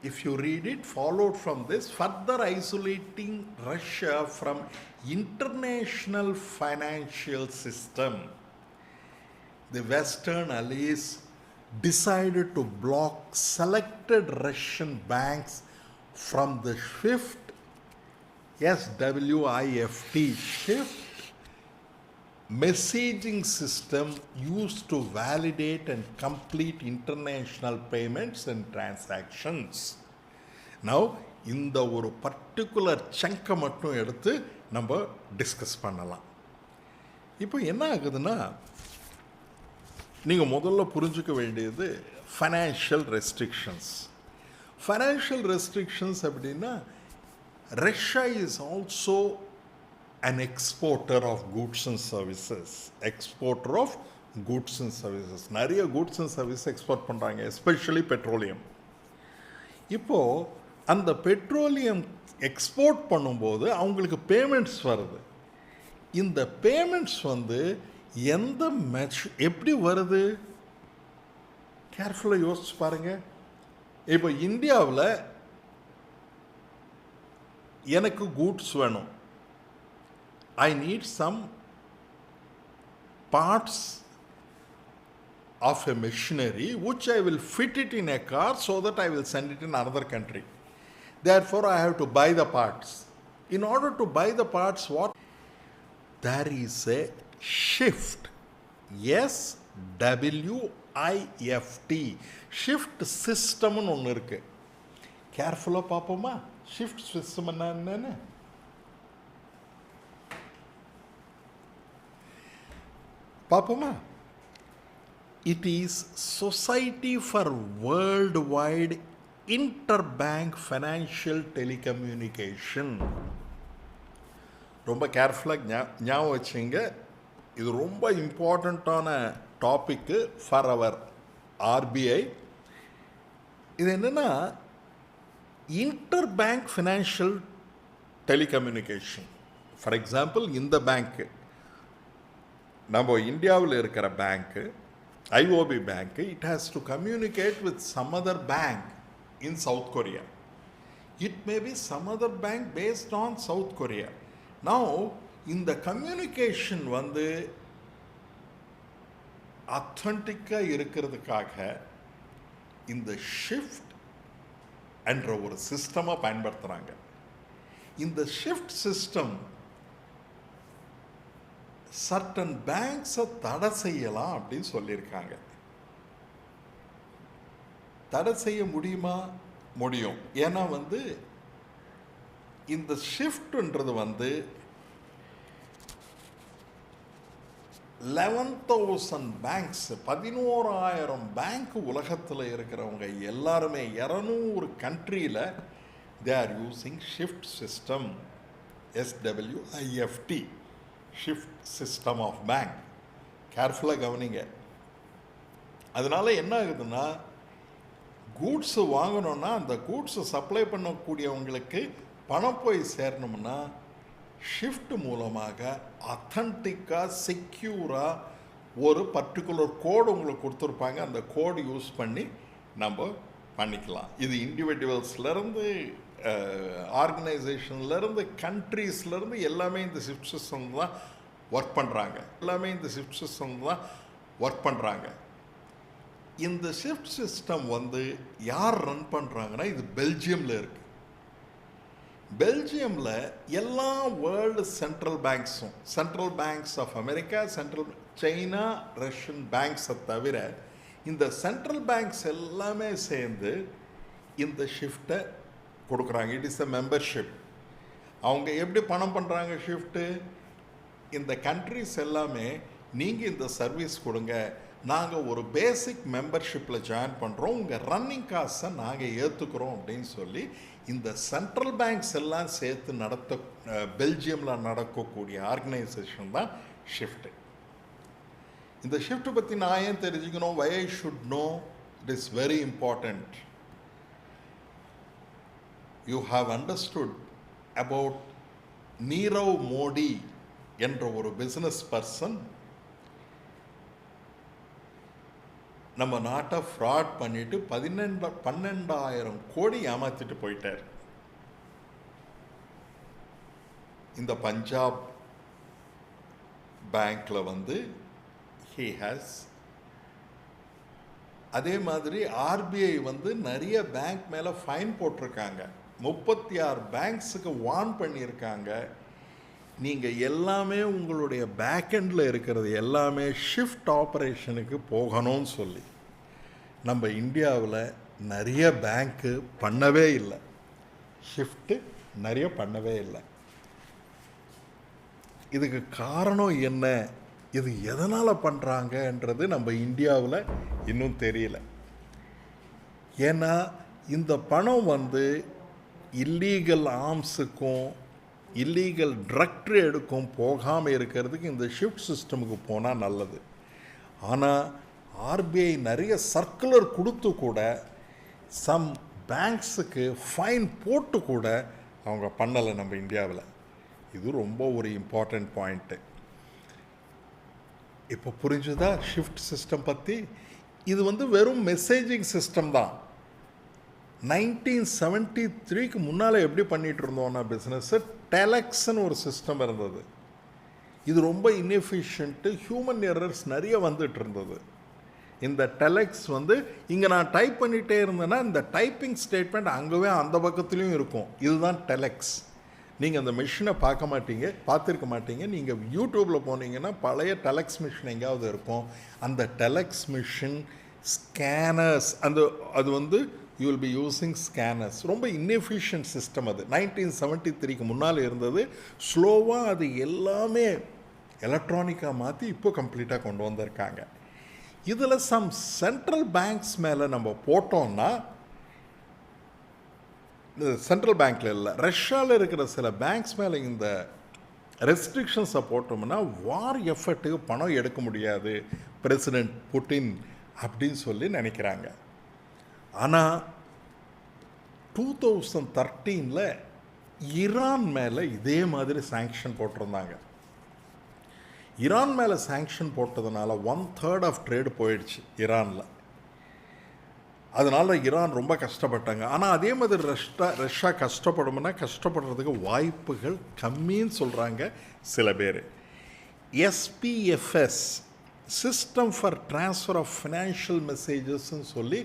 if you read it, followed from this, further isolating Russia from international financial system, the Western allies decided to block selected Russian banks from the SWIFT, SWIFT, SWIFT messaging system used to validate and complete international payments and transactions. Now, இந்த ஒரு particular சங்கை மட்டும் எடுத்து நம்ம discuss பண்ணலாம். இப்போ என்ன ஆகுதுன்னா, நீங்கள் முதல்ல புரிஞ்சுக்க வேண்டியது ஃபைனான்ஷியல் ரெஸ்ட்ரிக்ஷன்ஸ். ஃபைனான்ஷியல் ரெஸ்ட்ரிக்ஷன்ஸ் அப்படின்னா, Russia is also an exporter of goods and services. Exporter of goods and services. நிறைய goods and services எக்ஸ்போர்ட் பண்ணுறாங்க, எஸ்பெஷலி பெட்ரோலியம். இப்போது அந்த பெட்ரோலியம் எக்ஸ்போர்ட் பண்ணும்போது அவங்களுக்கு பேமெண்ட்ஸ் வருது. இந்த பேமெண்ட்ஸ் வந்து எந்த எப்படி வருது? கேர்ஃபுல்லாக யோசிச்சு பாருங்கள். இப்போ இந்தியாவில் எனக்கு கூட்ஸ் வேணும். I need some parts of a machinery which I will fit it in a car so that I will send it in another country. Therefore, I have to buy the parts. In order to buy the parts, what? There is a shift. SWIFT. Shift system ஒன்று இருக்கு. கேர்ஃபுல்லாக பார்ப்போமா? Shift system என்னன்னு? பார்ப்போமா? It is society for world wide interbank financial telecommunication. ரொம்ப கேர்ஃபுல்லாக ஞாபகம் வச்சுங்க. இது ரொம்ப இம்பார்ட்டண்ட்டான டாப்பிக்கு ஃபார் அவர் ஆர்பிஐ. இது என்னென்னா, interbank financial telecommunication. For example, இந்த பேங்க்கு, நம்ம இந்தியாவில் இருக்கிற bank, IOB bank, it has to communicate with some other bank in South Korea. It may be some other bank based on South Korea. Now இந்த communication வந்து அத்தன்டிக்காக இருக்கிறதுக்காக இந்த shift என்ற ஒரு சிஸ்டமாக பயன்படுத்துகிறாங்க. இந்த ஷிஃப்ட் சிஸ்டம் சர்டன் பேங்க்ஸை தடை செய்யலாம் அப்படின்னு சொல்லியிருக்காங்க. தடை செய்ய முடியுமா? முடியும். ஏன்னா வந்து இந்த ஷிஃப்ட்ன்றது வந்து 11,000 பேங்க்ஸ், 11,000 பேங்க் உலகத்தில் இருக்கிறவங்க எல்லாருமே 200 கண்ட்ரியில் they are using shift system. SWIFT, shift system of bank. கேர்ஃபுல்லாக கவனிங்க. அதனால் என்ன ஆகுதுன்னா, கூட்ஸு வாங்கணுன்னா அந்த கூட்ஸை சப்ளை பண்ணக்கூடியவங்களுக்கு பணம் போய் சேரணும்னா ஷிஃப்ட் மூலமாக அத்தன்டிக்காக செக்யூராக ஒரு பர்டிகுலர் கோடு உங்களுக்கு கொடுத்துருப்பாங்க. அந்த கோடு யூஸ் பண்ணி நம்ம பண்ணிக்கலாம். இது இண்டிவிஜுவல்ஸ்லேருந்து, ஆர்கனைசேஷன்லேருந்து, கண்ட்ரீஸ்லேருந்து எல்லாமே இந்த ஷிஃப்ட் சிஸ்டம் தான் ஒர்க் பண்ணுறாங்க. இந்த ஷிஃப்ட் சிஸ்டம் வந்து யார் ரன் பண்ணுறாங்கன்னா, இது பெல்ஜியமில் இருக்குது. பெல்ஜியமில் எல்லா வேர்ல்டு சென்ட்ரல் பேங்க்ஸும், central banks of America, China, Russian பேங்க்ஸை தவிர இந்த சென்ட்ரல் பேங்க்ஸ் எல்லாமே சேர்ந்து இந்த ஷிஃப்ட்டை கொடுக்குறாங்க. It is a membership. அவங்க எப்படி பணம் பண்ணுறாங்க ஷிஃப்ட்டு? இந்த கண்ட்ரிஸ் எல்லாமே நீங்கள் இந்த சர்வீஸ் கொடுங்க, நாங்கள் ஒரு பேசிக் மெம்பர்ஷிப்பில் ஜாயின் பண்ணுறோம், உங்கள் ரன்னிங் காசை நாங்கள் ஏற்றுக்கிறோம் அப்படின்னு சொல்லி இந்த சென்ட்ரல் பேங்க்ஸ் எல்லாம் சேர்த்து பெல்ஜியமில் நடக்கக்கூடிய ஆர்கனைசேஷன் தான் ஷிஃப்ட்டு. இந்த ஷிஃப்ட் பற்றி நான் ஏன் தெரிஞ்சுக்கணும்? why I should know? It is very important. You have understood about Nirav Modi என்ற ஒரு பிஸ்னஸ் பர்சன் நம்ம நாட்டை ஃப்ராட் பண்ணிட்டு 12,000 கோடி ஏமாத்திட்டு போயிட்டார். இந்த பஞ்சாப் பேங்க்ல வந்து he has அதே மாதிரி ஆர்பிஐ வந்து நிறைய பேங்க் மேலே ஃபைன் போட்டிருக்காங்க. 36 பேங்க்ஸுக்கு வார்ன் பண்ணியிருக்காங்க. நீங்கள் எல்லாமே உங்களுடைய பேக்கெண்டில் இருக்கிறது எல்லாமே ஷிஃப்ட் ஆப்ரேஷனுக்கு போகணும்னு சொல்லி. நம்ம இந்தியாவில் நிறைய பேங்க்கு பண்ணவே இல்லை, ஷிஃப்ட்டு நிறைய பண்ணவே இல்லை. இதுக்கு காரணம் என்ன, இது எதனால் பண்ணுறாங்கன்றது நம்ம இந்தியாவில் இன்னும் தெரியல. ஏன்னா இந்த பணம் வந்து இல்லீகல் ஆர்ம்ஸுக்கும் இல்லீகல் ட்ரக் ட்ரேடுக்கும் போகாமல் இருக்கிறதுக்கு இந்த ஷிஃப்ட் சிஸ்டமுக்கு போனால் நல்லது. ஆனால் ஆர்பிஐ நிறைய சர்க்குலர் கொடுத்து கூட சம் பேங்க்ஸுக்கு ஃபைன் போட்டு கூட அவங்க பண்ணலை நம்ம இந்தியாவில். இது ரொம்ப ஒரு இம்பார்ட்டண்ட் பாயிண்ட்டு. இப்போ புரிஞ்சுதா ஷிஃப்ட் சிஸ்டம் பற்றி? இது வந்து வெறும் மெசேஜிங் சிஸ்டம் தான். 1973க்கு முன்னால் எப்படி பண்ணிகிட்டு இருந்தோம்னா பிஸ்னஸ்ஸு, டெலெக்ஸ்ன்னு ஒரு சிஸ்டம் இருந்தது. இது ரொம்ப இன்எஃபிஷியன்ட்டு, ஹியூமன் எரர்ஸ் நிறைய வந்துட்டு இருந்தது. இந்த டெலெக்ஸ் வந்து இங்கே நான் டைப் பண்ணிகிட்டே இருந்தேன்னா இந்த டைப்பிங் ஸ்டேட்மெண்ட் அங்கேவே அந்த பக்கத்துலேயும் இருக்கும். இதுதான் டெலெக்ஸ். நீங்கள் அந்த மிஷினை பார்த்துருக்க மாட்டீங்க. நீங்கள் யூடியூப்பில் போனீங்கன்னா பழைய டெலெக்ஸ் மிஷின் எங்கேயாவது இருக்கும். அந்த டெலெக்ஸ் மிஷின் ஸ்கேனர்ஸ், அது வந்து you will B using scanners. ரொம்ப இன்எஃபிஷியன்ட் சிஸ்டம் அது. 1973க்கு முன்னால் இருந்தது. ஸ்லோவாக அது எல்லாமே எலக்ட்ரானிக்காக மாற்றி இப்போ கம்ப்ளீட்டாக கொண்டு வந்திருக்காங்க. இதில் சம் சென்ட்ரல் பேங்க்ஸ் மேலே நம்ம போட்டோம்னா, சென்ட்ரல் பேங்க்கில் இல்லை, ரஷ்யாவில் இருக்கிற சில பேங்க்ஸ் மேலே இந்த ரெஸ்ட்ரிக்ஷன்ஸை போட்டோம்னா வார் எஃபர்ட்டுக்கு பணம் எடுக்க முடியாது பிரசிடெண்ட் புட்டின் அப்படின்னு சொல்லி நினைக்கிறாங்க. ஆனால் 2013 ஈரான் மேலே இதே மாதிரி சாங்ஷன் போட்டிருந்தாங்க. ஈரான் மேலே சாங்ஷன் போட்டதுனால 1/3 ஆஃப் ட்ரேடு போயிடுச்சு ஈரானில். அதனால் ஈரான் ரொம்ப கஷ்டப்பட்டாங்க. ஆனால் அதே மாதிரி ரஷ்யா கஷ்டப்படுறதுக்கு வாய்ப்புகள் கம்மின்னு சொல்கிறாங்க சில பேர். SPFS, system for transfer of financial மெசேஜஸ்ன்னு சொல்லி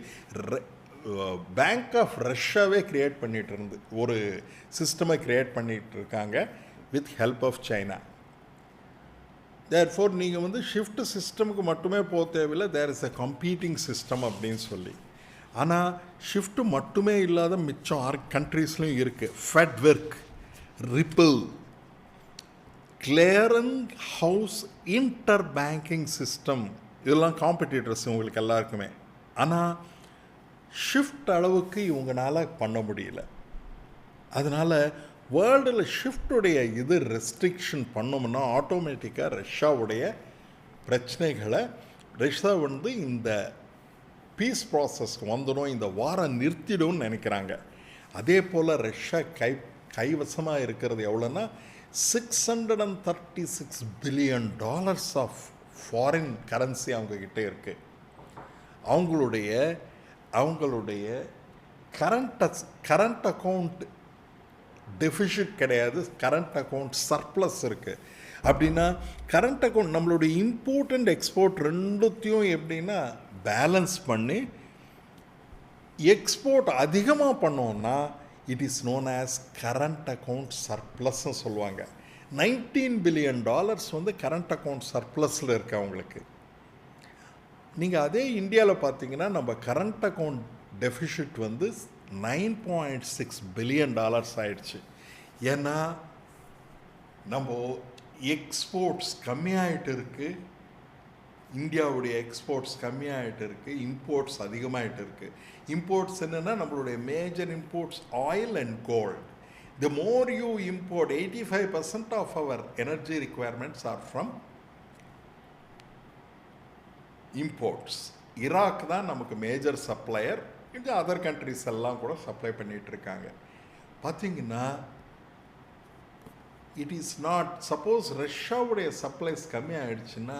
பேங்க் ஆஃப் ரஷ்யாவே க்ரியேட் பண்ணிகிட்டு இருந்து ஒரு சிஸ்டமை க்ரியேட் பண்ணிகிட்டு இருக்காங்க with help of China. Therefore நீங்கள் வந்து ஷிஃப்ட் சிஸ்டமுக்கு மட்டுமே போக தேவையில்லை, there is a competing system அப்படின்னு சொல்லி. ஆனால் ஷிஃப்ட்டு மட்டுமே இல்லாத மிச்சம் 6 கண்ட்ரீஸ்லையும் இருக்குது. Fedwire, Ripple, clearing house inter banking system, இதெல்லாம் காம்படிட்டர்ஸ் உங்களுக்கு எல்லாருக்குமே. ஆனால் ஷிஃப்ட் அளவுக்கு இவங்களால பண்ண முடியல. அதனால் வேர்ல்டில் ஷிஃப்டுடைய இது ரெஸ்ட்ரிக்ஷன் பண்ணோம்னா ஆட்டோமேட்டிக்காக ரஷ்யாவுடைய பிரச்சனைகளை ரஷ்யா வந்து இந்த பீஸ் ப்ராசஸ்க்கு வந்துடும், இந்த வாரம் நிறுத்திடும்னு நினைக்கிறாங்க. அதே போல் ரஷ்யா கைவசமாக இருக்கிறது எவ்வளோன்னா $636 பில்லியன் ஆஃப் ஃபாரின் கரன்சி அவங்கக்கிட்ட இருக்குது. அவங்களுடைய கரண்ட் அக்கௌண்ட் டெஃபிஷிட் கிடையாது, கரண்ட் அக்கௌண்ட் சர்ப்ளஸ் இருக்குது. அப்படின்னா கரண்ட் அக்கௌண்ட் நம்மளுடைய இம்போர்ட் அண்ட் எக்ஸ்போர்ட் ரெண்டுத்தையும் எப்படின்னா பேலன்ஸ் பண்ணி எக்ஸ்போர்ட் அதிகமாக பண்ணோன்னா it is known as current account சர்ப்ளஸ்ன்னு சொல்லுவாங்க. $19 பில்லியன் வந்து கரண்ட் அக்கௌண்ட் சர்ப்ளஸில் இருக்கு அவங்களுக்கு. நீங்கள் அதே இந்தியாவில் பார்த்தீங்கன்னா நம்ம கரண்ட் அக்கௌண்ட் டெஃபிஷிட் வந்து $9.6 பில்லியன் ஆயிடுச்சு. ஏன்னா நம்ம எக்ஸ்போர்ட்ஸ் கம்மியாகிட்டு இருக்குது, இந்தியாவுடைய எக்ஸ்போர்ட்ஸ் கம்மியாகிட்டு இருக்குது, இம்போர்ட்ஸ் அதிகமாகிட்டு இருக்குது. இம்போர்ட்ஸ் என்னென்னா நம்மளுடைய major imports oil and gold. The more you import 85% of our energy requirements are from imports. Iraq தான் நமக்கு மேஜர் சப்ளையர். இது அதர் கண்ட்ரிஸ் எல்லாம் கூட சப்ளை பண்ணிகிட்டு இருக்காங்க. பார்த்தீங்கன்னா இட் இஸ் நாட், சப்போஸ் ரஷ்யாவுடைய சப்ளைஸ் கம்மி ஆகிடுச்சுன்னா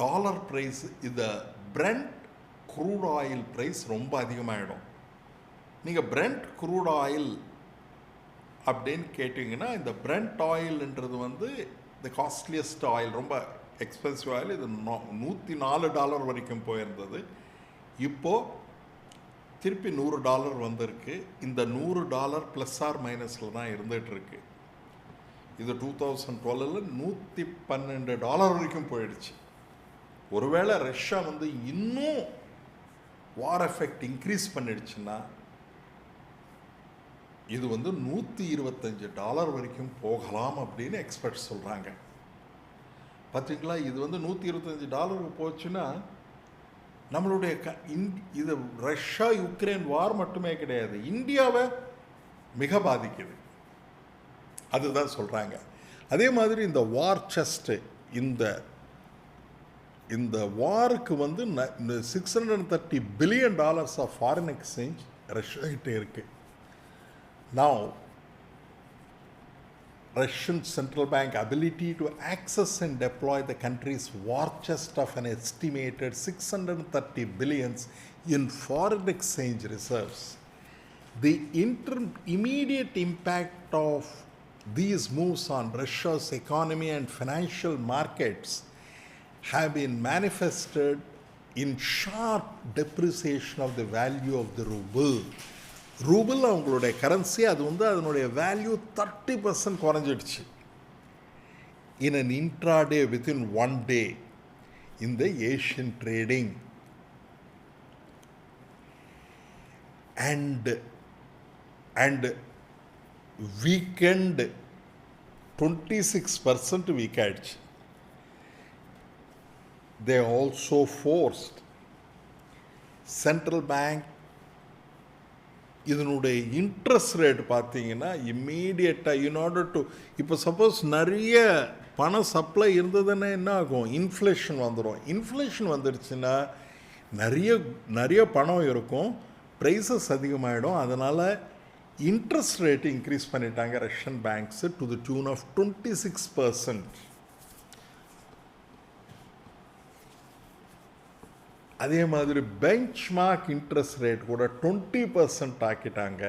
டாலர் ப்ரைஸ், இந்த பிரெண்ட் க்ரூட் ஆயில் ப்ரைஸ் ரொம்ப அதிகமாகிடும். நீங்கள் பிரெண்ட் க்ரூட் ஆயில் அப்படின்னு கேட்டிங்கன்னா இந்த பிரெண்ட் ஆயில்ன்றது வந்து த காஸ்ட்லியஸ்ட் ஆயில், ரொம்ப எக்ஸ்பென்சிவ் ஆயில். இது $104 வரைக்கும் போயிருந்தது. இப்போது திருப்பி $100 வந்திருக்கு. இந்த $100 ப்ளஸ் ஆர் மைனஸில் தான் இருந்துகிட்ருக்கு. இது 2012 $112 வரைக்கும் போயிடுச்சு. ஒருவேளை ரஷ்யா வந்து இன்னும் வார் எஃபெக்ட் இன்க்ரீஸ் பண்ணிடுச்சுன்னா இது வந்து $125 வரைக்கும் போகலாம் அப்படின்னு எக்ஸ்பர்ட்ஸ் சொல்கிறாங்க. பார்த்தீங்களா, இது வந்து $125 போச்சுன்னா நம்மளுடைய இது ரஷ்யா யுக்ரைன் வார் மட்டுமே கிடையாது, இந்தியாவை மிக பாதிக்குது. அதுதான் சொல்கிறாங்க. அதே மாதிரி இந்த வார் செஸ்ட்டு, இந்த வாருக்கு வந்து $630 billion of foreign exchange Russia கிட்ட இருக்கு. Now, Russian central bank ability to access and deploy the country's war chest of an estimated $630 billion in foreign exchange reserves. The immediate impact of these moves on Russia's economy and financial markets have been manifested in sharp depreciation of the value of the ruble. Ruble அவங்களுடைய currency, அது வந்து அதனுடைய value 30% குறைஞ்சிடுச்சு. In an intraday within 1 day in the Asian trading. And weekend 26% weak ஆயிடுச்சு. They also forced central bank இதனுடைய interest rate பார்த்தீங்கன்னா இம்மீடியட்டாக இன் order to, இப்போ சப்போஸ் நிறைய பண சப்ளை இருந்ததுன்னா என்ன ஆகும், இன்ஃப்ளேஷன் வந்துடும். இன்ஃப்ளேஷன் வந்துடுச்சுன்னா நிறைய பணம் இருக்கும், ப்ரைஸஸ் அதிகமாகிடும். அதனால் இன்ட்ரெஸ்ட் ரேட் இன்க்ரீஸ் பண்ணிட்டாங்க Russian banks to the tune of 26%. அதே மாதிரி பெஞ்ச் மார்க் இன்ட்ரெஸ்ட் ரேட் கூட 20% ஆக்கிட்டாங்க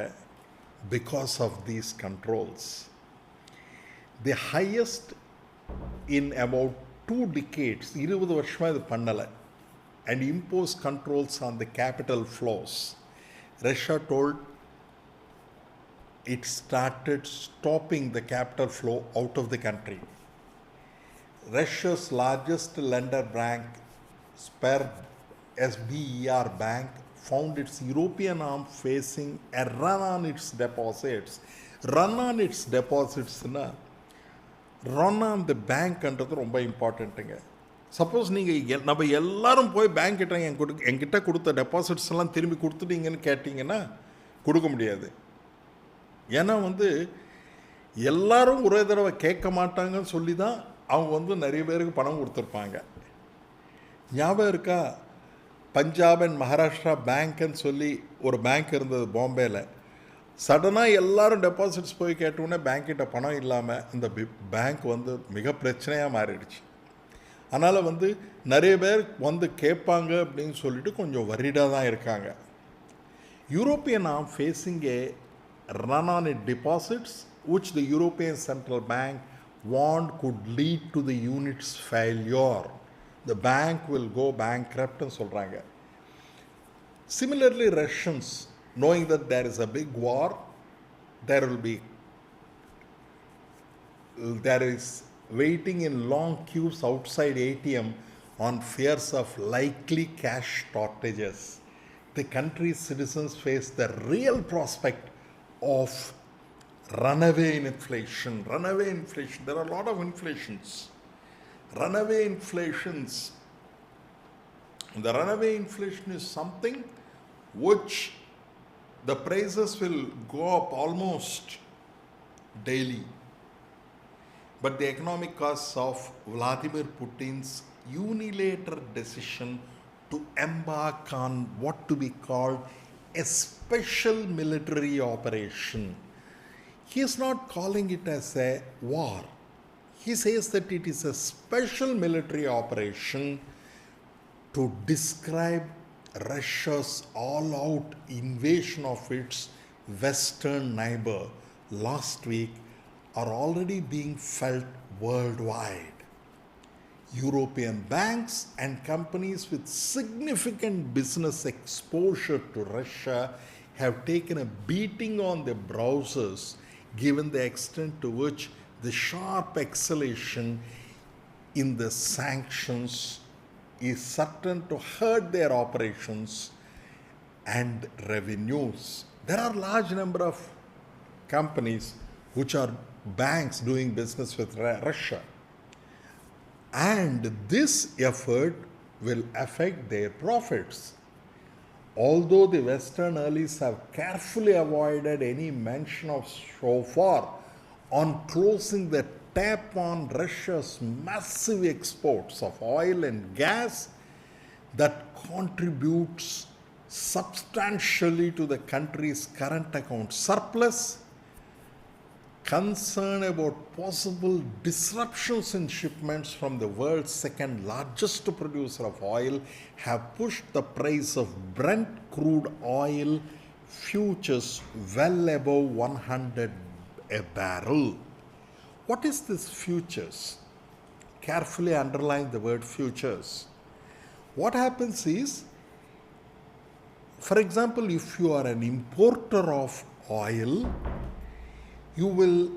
because of these controls. The highest in about 2 decades, 20 வருஷமாக இது பண்ணலை. And impose controls on the capital flows. Russia told it started stopping the capital flow out of the country. Russia's largest lender bank, SBER Bank, found its European arm facing a run on its deposits. Run on its deposits na run on the bank என்றது ரொம்ப இம்பார்ட்டண்ட்டுங்க. Suppose நீங்கள் நம்ம எல்லாரும் போய் bank கிட்ட என்கிட்ட கொடுத்த deposits எல்லாம் திரும்பி கொடுத்துட்டீங்கன்னு கேட்டிங்கன்னா கொடுக்க முடியாது. ஏன்னா வந்து எல்லாரும் ஒரே தடவை கேட்க மாட்டாங்கன்னு சொல்லி தான் அவங்க வந்து நிறைய பேருக்கு பணம் கொடுத்துருப்பாங்க. ஞாபகம் இருக்கா, பஞ்சாப் அண்ட் மகாராஷ்டிரா பேங்க்குன்னு சொல்லி ஒரு பேங்க் இருந்தது பாம்பேயில். சடனாக எல்லாரும் டெபாசிட்ஸ் போய் கேட்டோன்னே பேங்க்கிட்ட பணம் இல்லாமல் அந்த பேங்க் வந்து மிக பிரச்சனையாக மாறிடுச்சு. அதனால் வந்து நிறைய பேர் வந்து கேட்பாங்க அப்படின்னு சொல்லிட்டு கொஞ்சம் வரிடாக தான் இருக்காங்க. யூரோப்பியன் ஆம் facing A run on its deposits which the European Central Bank warned could lead to the unit's failure. The bank will go bankrupt ன்னு சொல்கிறாங்க. Similarly, Russians, knowing that there is a big war, there is waiting in long queues outside ATM on fears of likely cash shortages. The country's citizens face the real prospect of runaway inflation. There are a lot of inflations. Runaway inflations. The runaway inflation is something which the prices will go up almost daily. But the economic costs of Vladimir Putin's unilateral decision to embark on what to be called a special military operation. He is not calling it as a war. He says that it is a special military operation to describe Russia's all-out invasion of its western neighbor last week are already being felt worldwide. European banks and companies with significant business exposure to Russia have taken a beating on their browsers given the extent to which the sharp acceleration in the sanctions is certain to hurt their operations and revenues. There are large number of companies which are banks doing business with Russia, and this effort will affect their profits. Although the Western allies have carefully avoided any mention of so far on closing the tap on Russia's massive exports of oil and gas that contributes substantially to the country's current account surplus, concern about possible disruptions in shipments from the world's second largest producer of oil have pushed the price of Brent crude oil futures well above 100 a barrel. What is this futures? Carefully underline the word futures. What happens is, for example, if you are an importer of oil, you will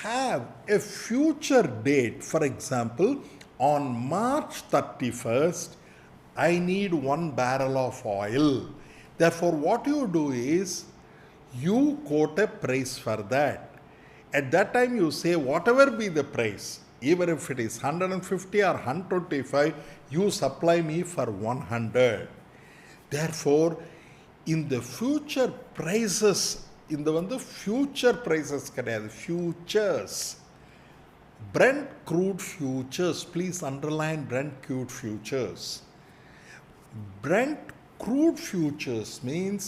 have a future date. For example, on March 31st, I need 1 barrel of oil. Therefore, what you do is, you quote a price for that. At that time, you say, whatever be the price, even if it is 150 or 125, you supply me for 100. Therefore, in the future prices, இந்த வந்து future prices கிடையாது, futures. Brent crude futures, please underline Brent crude futures. Brent crude futures means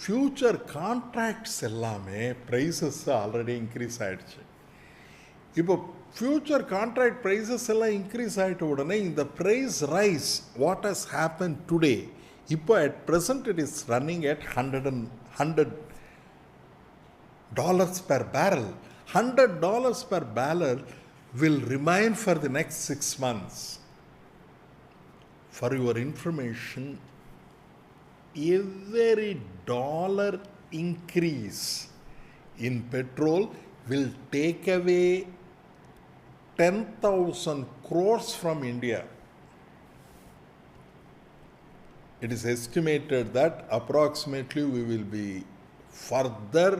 future contracts எல்லாமே prices already increase ஆயிடுச்சு. இப்போ future contract prices எல்லாம் increase ஆயிட்ட உடனே இந்த price rise, what has happened today, இப்போ at present it is running at $100 per barrel. $100 per barrel will remain for the next 6 months. For your information, every dollar increase in petrol will take away 10,000 crores from India. It is estimated that approximately we will be further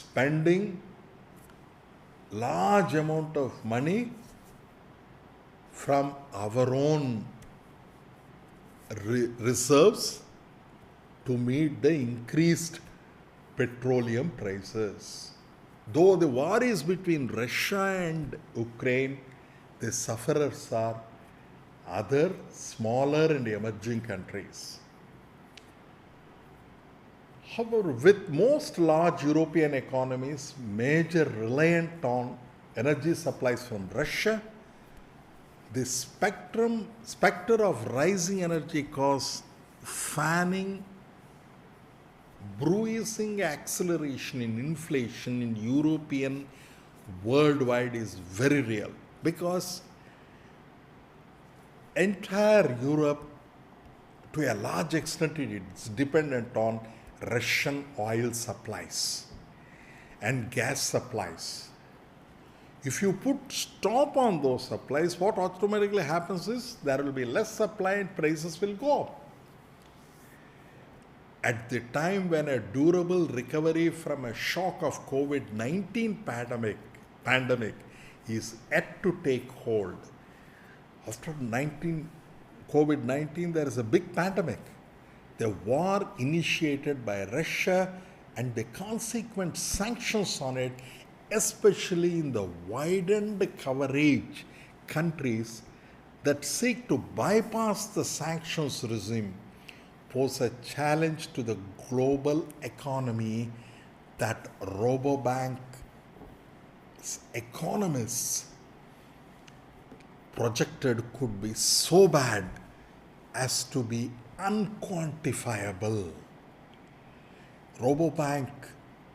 spending large amount of money from our own reserves to meet the increased petroleum prices. Though the war is between Russia and Ukraine, the sufferers are other smaller and emerging countries. However, with most large European economies major reliant on energy supplies from Russia, the specter of rising energy costs fanning bruising acceleration in inflation in European worldwide is very real, because entire Europe to a large extent is dependent on Russian oil supplies and gas supplies. If you put stop on those supplies, what automatically happens is there will be less supply and prices will go up. At the time when a durable recovery from a shock of COVID-19 pandemic is yet to take hold. After COVID-19, there is a big pandemic. The war initiated by Russia and the consequent sanctions on it, especially in the widened coverage countries that seek to bypass the sanctions regime, pose a challenge to the global economy that Rabobank's economists projected could be so bad as to be unquantifiable. Rabobank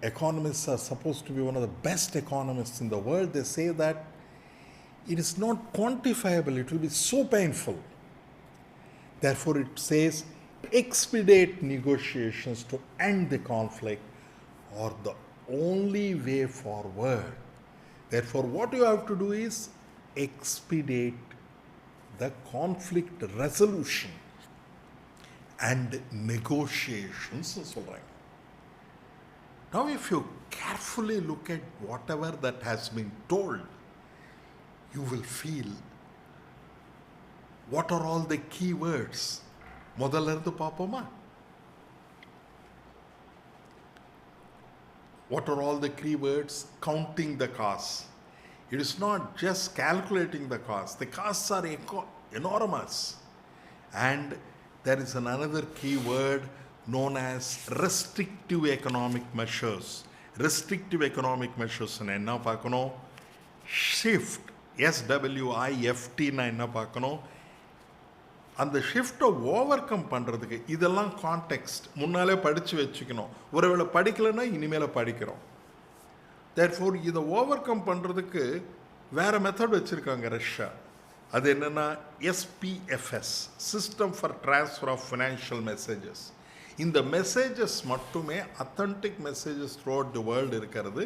economists are supposed to be one of the best economists in the world. They say that it is not quantifiable, it will be so painful. Therefore, it says expedite negotiations to end the conflict or the only way forward. Therefore, what you have to do is expedite the conflict resolution and negotiations. Now, if you carefully look at whatever that has been told, you will feel what are all the key words. முதல்ல இருந்து பார்ப்போமா? What are all the key words? Counting the costs. It is not just calculating the costs. The costs are enormous. And there is another key word known as restrictive economic measures. Restrictive economic measures என்ன பார்க்கணும்? Shift, SWIFT என்ன பார்க்கணும்? அந்த ஷிஃப்டை over come பண்ணுறதுக்கு இதெல்லாம் context முன்னாலே படித்து வச்சுக்கணும். ஒருவேளை படிக்கலைன்னா இனிமேல் படிக்கிறோம். தேர்ஃபோர் இதை ஓவர் கம் பண்ணுறதுக்கு வேறு மெத்தட் வச்சுருக்காங்க ரஷ்யா. அது என்னென்னா SPFS, system for transfer of financial messages. இந்த மெசேஜஸ் மட்டுமே authentic messages throughout the world இருக்கிறது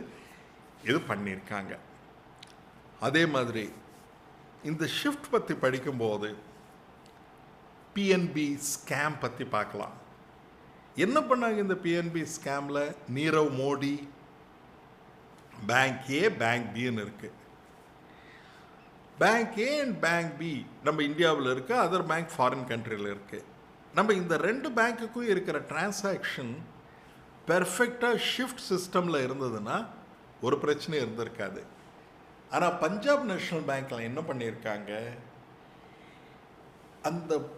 இது பண்ணியிருக்காங்க. அதே மாதிரி இந்த ஷிஃப்ட் பற்றி படிக்கும்போது PNB ஸ்கேம் பற்றி பார்க்கலாம். என்ன பண்ணாங்க இந்த PNB ஸ்கேமில்? Nirav Modi, bank A, bank பின்னு இருக்குது. Bank A and bank B நம்ம இந்தியாவில் இருக்குது, அதர் பேங்க் ஃபாரின் கண்ட்ரியில் இருக்குது. நம்ம இந்த ரெண்டு பேங்க்குக்கும் இருக்கிற டிரான்சாக்ஷன் பெர்ஃபெக்டாக ஷிஃப்ட் சிஸ்டமில் இருந்ததுன்னா ஒரு பிரச்சனையும் இருந்திருக்காது. ஆனால் பஞ்சாப் நேஷ்னல் பேங்க்கில் என்ன பண்ணியிருக்காங்க,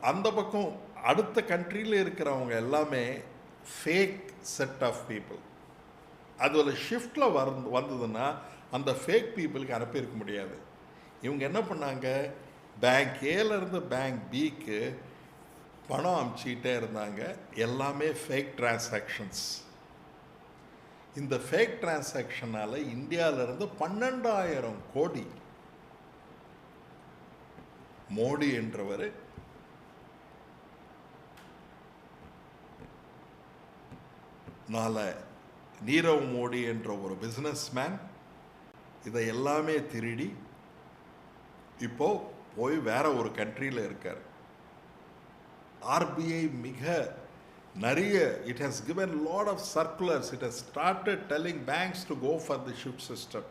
அந்த பக்கம் அடுத்த கண்ட்ரியில் இருக்கிறவங்க எல்லாமே ஃபேக் செட் ஆஃப் பீப்புள். அதில் ஷிஃப்டில் வந்ததுன்னா அந்த ஃபேக் பீப்புளுக்கு அனுப்பியிருக்க முடியாது. இவங்க என்ன பண்ணாங்க, பேங்க் ஏலேருந்து பேங்க் பிக்கு பணம் அனுப்பிச்சிக்கிட்டே இருந்தாங்க. எல்லாமே ஃபேக் டிரான்சாக்ஷன்ஸ். இந்த ஃபேக் டிரான்சாக்ஷனால் இந்தியாவிலேருந்து 12,000 கோடி மோடி என்றவர் நீரவ் மோடி என்ற ஒரு பிஸ்னஸ் மேன் இதை எல்லாமே திருடி இப்போ போய் வேற ஒரு கண்ட்ரியில் இருக்கார். RBI மிக நிறைய it has given lot of circulars. It has started telling banks to go for the shift system.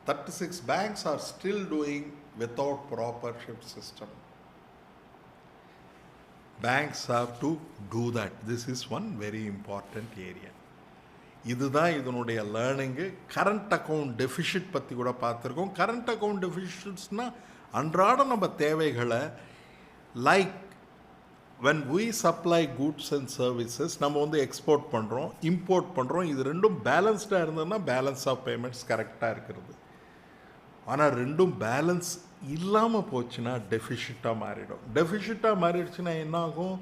36 banks are still doing without proper shift system. Banks have to do that. This is one very important area. இதுதான் இதனுடைய learning. Current account deficit பற்றி கூட பார்த்துருக்கோம். Current account டெஃபிஷிட்ஸ்னால் அன்றாட நம்ம தேவைகளை like when we supply goods and services நம்ம வந்து எக்ஸ்போர்ட் பண்ணுறோம், இம்போர்ட் பண்ணுறோம். இது ரெண்டும் பேலன்ஸ்டாக இருந்ததுன்னா பேலன்ஸ் ஆஃப் பேமெண்ட்ஸ் கரெக்டாக இருக்கிறது. ஆனால் ரெண்டும் பேலன்ஸ் இல்லாமல் போச்சுன்னா டெஃபிஷிட்டாக மாறிடும். டெஃபிஷிட்டாக மாறிடுச்சுன்னா என்ன ஆகும்,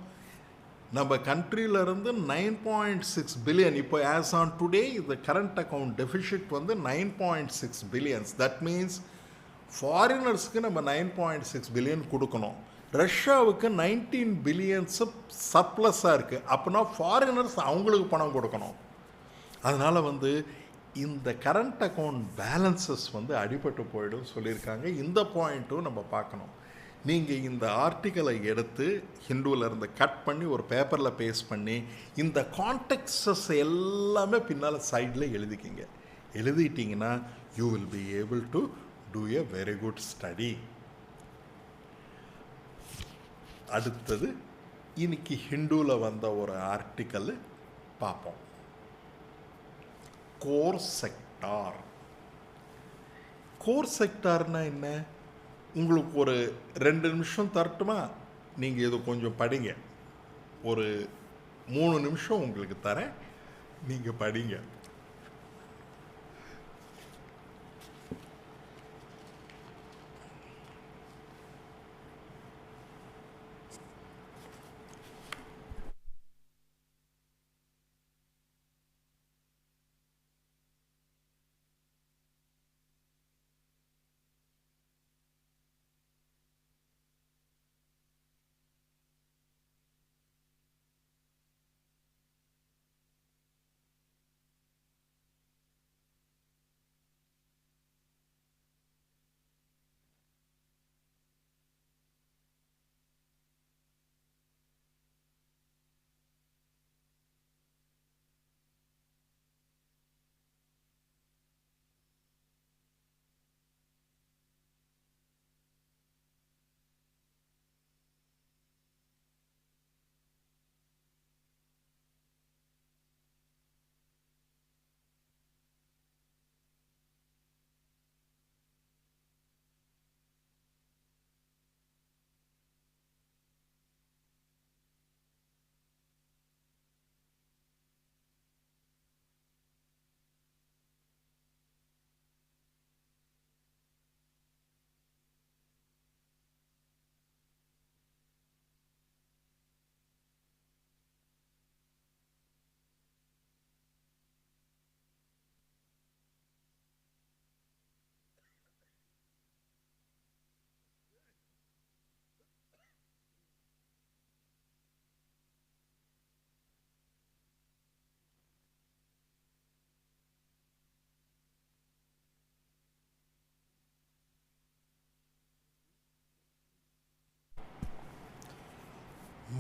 நம்ம கண்ட்ரியிலேருந்து 9.6 பில்லியன் இப்போ ஆஸ் ஆன் டுடே இந்த கரண்ட் அக்கௌண்ட் டெஃபிஷிட் வந்து 9.6 பில்லியன்ஸ். தட் மீன்ஸ் ஃபாரினர்ஸ்க்கு நம்ம 9.6 பில்லியன் கொடுக்கணும். ரஷ்யாவுக்கு 19 பில்லியன்ஸு சப்ளஸாக இருக்குது. அப்படின்னா ஃபாரினர்ஸ் அவங்களுக்கு பணம் கொடுக்கணும். அதனால் வந்து இந்த கரண்ட் அக்கௌண்ட் பேலன்சஸ் வந்து அடிபட்டு போய்டும் சொல்லியிருக்காங்க. இந்த பாயிண்ட்டும் நம்ம பார்க்கணும். நீங்கள் இந்த ஆர்டிக்கலை எடுத்து ஹிந்துவில் இருந்து கட் பண்ணி ஒரு பேப்பரில் பேஸ்ட் பண்ணி இந்த கான்டெக்ட்ஸஸ் எல்லாமே பின்னால் சைடில் எழுதிக்கிங்க. எழுதிட்டிங்கன்னா you will be able to do a very good study. அடுத்தது இன்னைக்கு ஹிந்துவில் வந்த ஒரு ஆர்டிக்கல் பார்ப்போம். Core sector. கோர் செக்டார்னா என்ன? உங்களுக்கு ஒரு 2 நிமிஷம் தரட்டுமா? நீங்கள் இது கொஞ்சம் படிங்க. ஒரு 3 நிமிஷம் உங்களுக்கு தரேன், நீங்கள் படிங்க.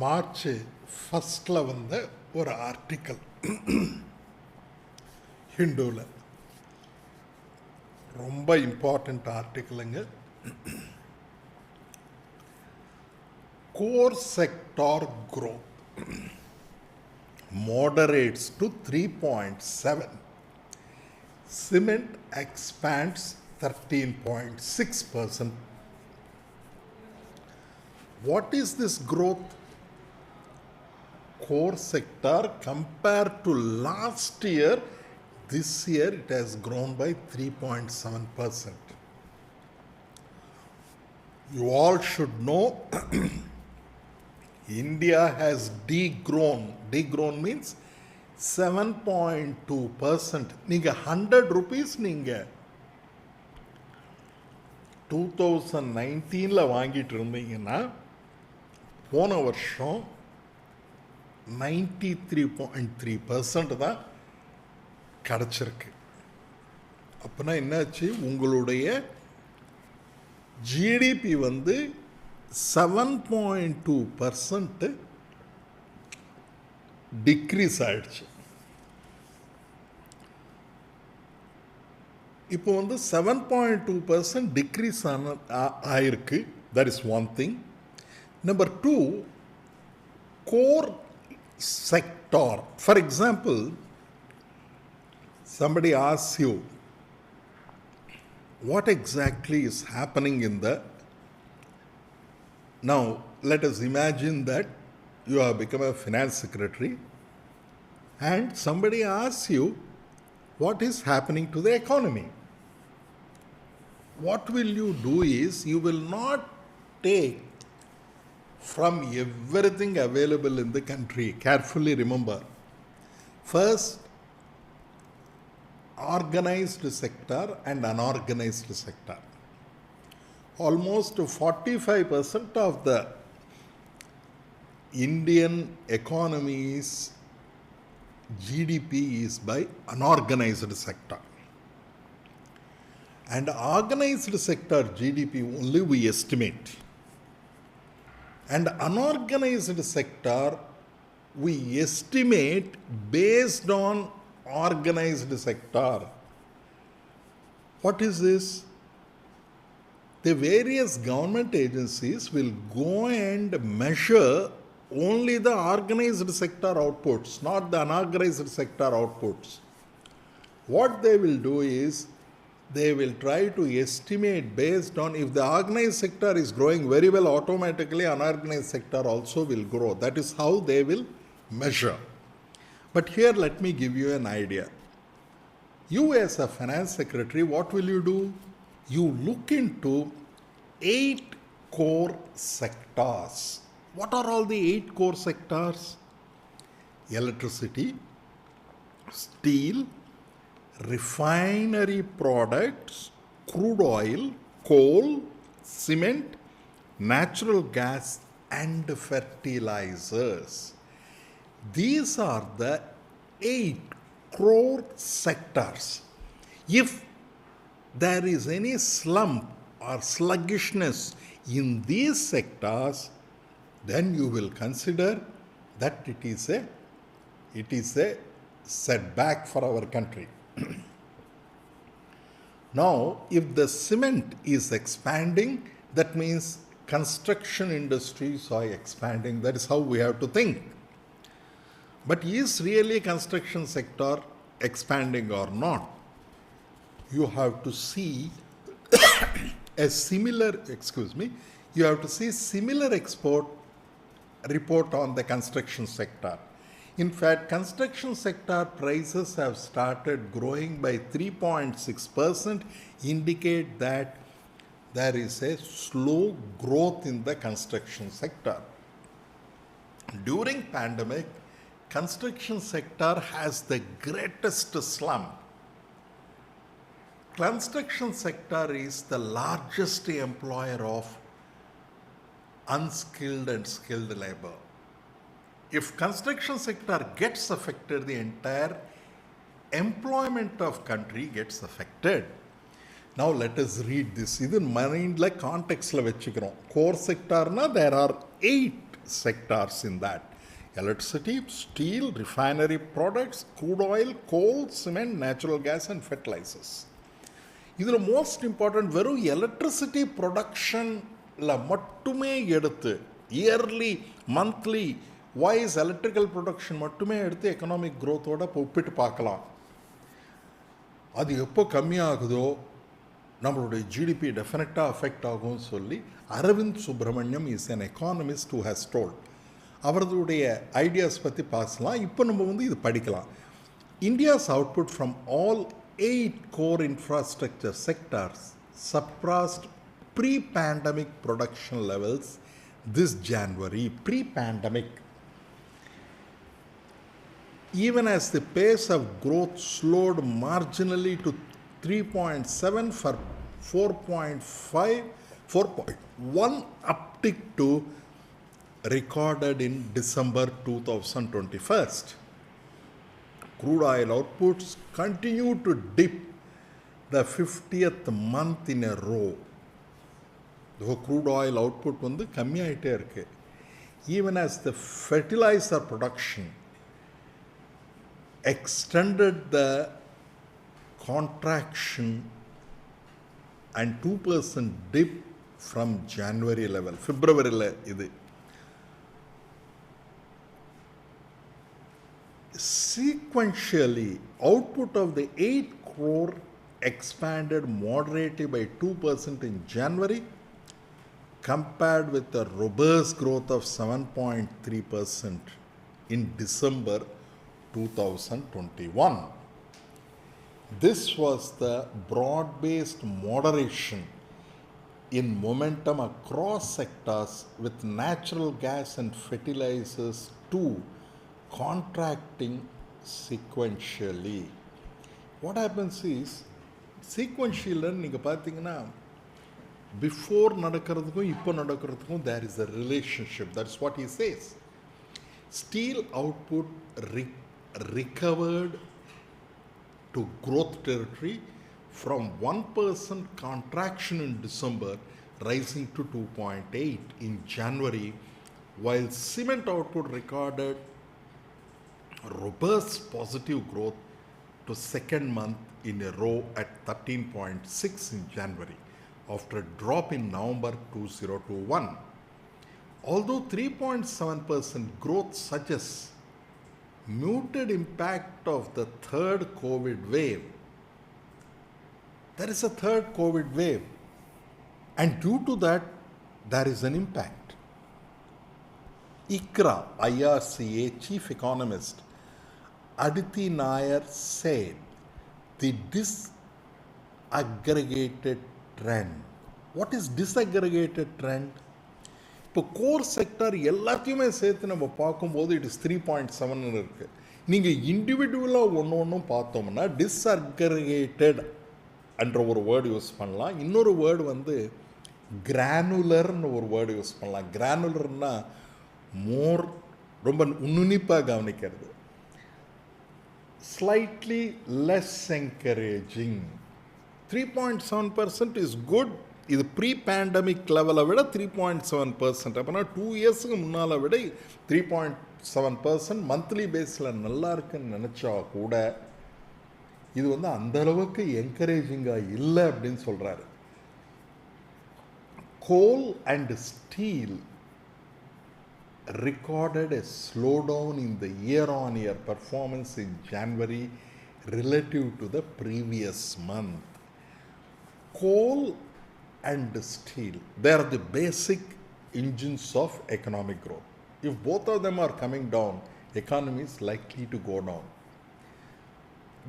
மார்ச் ஃபஸ்ட்டில் வந்த ஒரு ஆர்டிக்கல் ஹிந்துவில், ரொம்ப இம்பார்ட்டண்ட் ஆர்டிக்கலுங்க. Core sector growth moderates to 3.7. Cement expands 13.6%. What is this growth? Core sector compared to last year, this year it has grown by 3.7%. You all should know India has degrown. Degrown means 7.2%. நீங்க 100 rupees நீங்க 2019ல வாங்கிட்டு இருந்தீங்கன்னா போன வருஷம் 93.3% தான் கிடைச்சிருக்கு. அப்படின்னா என்னாச்சு, உங்களுடைய ஜிடிபி வந்து 7.2% டிக்ரீஸ் ஆயிடுச்சு. இப்போ வந்து 7.2% டிக்ரீஸ் ஆயிருக்கு. That is one thing. Number 2, core sector. For example, somebody asks you, what exactly is happening in the... Now, let us imagine that you have become a finance secretary and somebody asks you, what is happening to the economy? What will you do is, you will not take from everything available in the country. Carefully remember. First, organized sector and unorganized sector. Almost 45% of the Indian economy's GDP is by unorganized sector. And organized sector GDP only we estimate. And unorganized sector we estimate based on organized sector. What is this? The various government agencies will go and measure only the organized sector outputs, not the unorganized sector outputs. What they will do is, they will try to estimate based on, if the organized sector is growing very well, automatically unorganized sector also will grow. That is how they will measure. But here let me give you an idea. You as a finance secretary, what will you do? You look into 8 core sectors. What are all the 8 core sectors? Electricity, steel, refinery products, crude oil, coal, cement, natural gas, and fertilizers. These are the 8 core sectors. If there is any slump or sluggishness in these sectors, then you will consider that it is a setback for our country. Now, if the cement is expanding, that means construction industries are expanding. That is how we have to think. But is really construction sector expanding or not? You have to see a similar, you have to see similar export report on the construction sector. In fact, construction sector prices have started growing by 3.6%, indicate that there is a slow growth in the construction sector. During pandemic, construction sector has the greatest slump. Construction sector is the largest employer of unskilled and skilled labor. If construction sector gets affected, the entire employment of country gets affected. Now let us read this. இது மைண்டில் கான்டெக்ட்ஸில் வச்சுக்கிறோம். Core செக்டார்னா there are 8 sectors in that: electricity, steel, refinery products, crude oil, coal, cement, natural gas, and fertilizers. இதில் most important வெறும் electricity ப்ரொடக்ஷனில் மட்டுமே எடுத்து yearly monthly wise electrical production மட்டுமே எடுத்து எக்கனாமிக் க்ரோத்தோட ஒப்பிட்டு பார்க்கலாம். அது எப்போ கம்மியாகுதோ நம்மளுடைய ஜிடிபி டெஃபினட்டாக அஃபெக்ட் ஆகும்னு சொல்லி Arvind Subramanian is an economist who has told. அவர்களுடைய ஐடியாஸ் பற்றி பார்க்கலாம். இப்போ நம்ம இது படிக்கலாம். India's output from all 8 core infrastructure sectors surpassed pre-pandemic production levels this January. Pre-pandemic. Even as the pace of growth slowed marginally to 3.7 for 4.1 uptick to recorded in December 2021. Crude oil outputs continue to dip the 50th month in a row. The crude oil output கம்மியாயிட்டே இருக்கு. Even as the fertilizer production extended the contraction and 2% dip from January level. February இது. Sequentially, output of the 8 crore expanded moderately by 2% in January compared with a robust growth of 7.3% in December 2021. This was the broad-based moderation in momentum across sectors, with natural gas and fertilizers too contracting sequentially. What happens is, sequentially நீங்கள் பார்த்தீங்கன்னா before நடக்கிறதுக்கும் இப்போ நடக்கிறதுக்கும் there is a relationship. That's what he says. Steel output recovered to growth territory from 1% contraction in December, rising to 2.8 in January, while cement output recorded robust positive growth to second month in a row at 13.6 in January, after a drop in November 2021. Although 3.7% growth suggests muted impact of the third COVID wave, there is a third COVID wave, and due to that, there is an impact. ICRA, IRCA chief economist Aditi Nair said the disaggregated trend. What is disaggregated trend? இப்போ core sector எல்லாத்தையுமே சேர்த்து நம்ம பார்க்கும்போது it is 3.7 இருக்குது. நீங்கள் இண்டிவிஜுவலாக ஒன்றும் பார்த்தோம்னா டிஸ்அக்ரிகேட்டட் என்ற ஒரு வேர்டு யூஸ் பண்ணலாம். இன்னொரு வேர்டு கிரானுலர்னு ஒரு வேர்டு யூஸ் பண்ணலாம். கிரானுலர்னா மோர் ரொம்ப நுண்ணிப்பாக கவனிக்கிறது. Slightly less encouraging. 3.7% is good. இது ப்ரீ பேண்டமிக் லெவலை விட 3.7%. அப்போனா 2 இயர்ஸுக்கு முன்னால் விட 3.7% மந்த்லி பேஸில் நல்லா இருக்குன்னு நினச்சா கூட இது அந்த அளவுக்கு என்கரேஜிங்காக இல்லை அப்படின்னு சொல்கிறாரு. Coal and steel recorded a slowdown in the year-on-year performance in January relative to the previous month. Coal and steel, they are the basic engines of economic growth. If both of them are coming down, economy is likely to go down.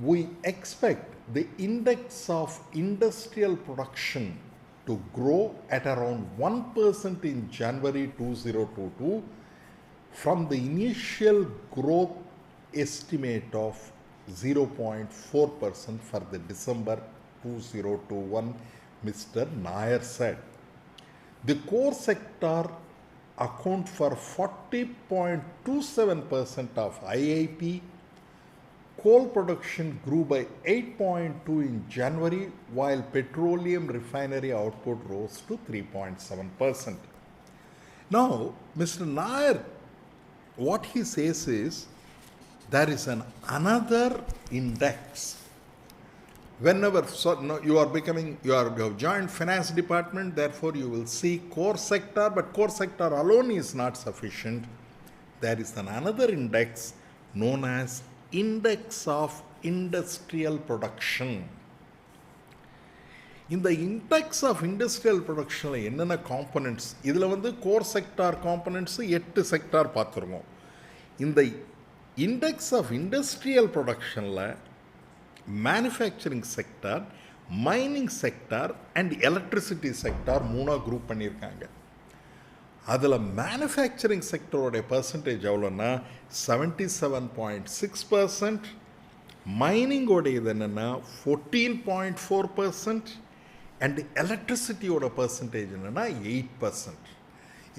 We expect the index of industrial production to grow at around 1% in January 2022 from the initial growth estimate of 0.4% for the December 2021, Mr. Nair said. The core sector accounts for 40.27% of IIP. Coal production grew by 8.2 in January, while petroleum refinery output rose to 3.7%. Now, Mr. Nair, what he says is, there is another index. Whenever you are becoming, you have joined finance department, therefore you will see core sector, but core sector alone is not sufficient. There is another index known as index of industrial production. இந்த index of industrial ப்ரொடக்ஷனில் என்னென்ன components, இதில் வந்து core sector காம்பனண்ட்ஸு 8 sector பார்த்துருவோம். இந்த index of industrial ப்ரொடக்ஷனில் manufacturing sector, mining sector and electricity sector 3 group பண்ணியிருக்காங்க. அதில் மேனுஃபேக்சரிங் செக்டரோடைய பர்சன்டேஜ் எவ்வளோன்னா 77.6%, மைனிங்கோடைய என்னென்னா 14.4%, அண்ட் எலக்ட்ரிசிட்டியோட பர்சன்டேஜ் என்னென்னா 8%.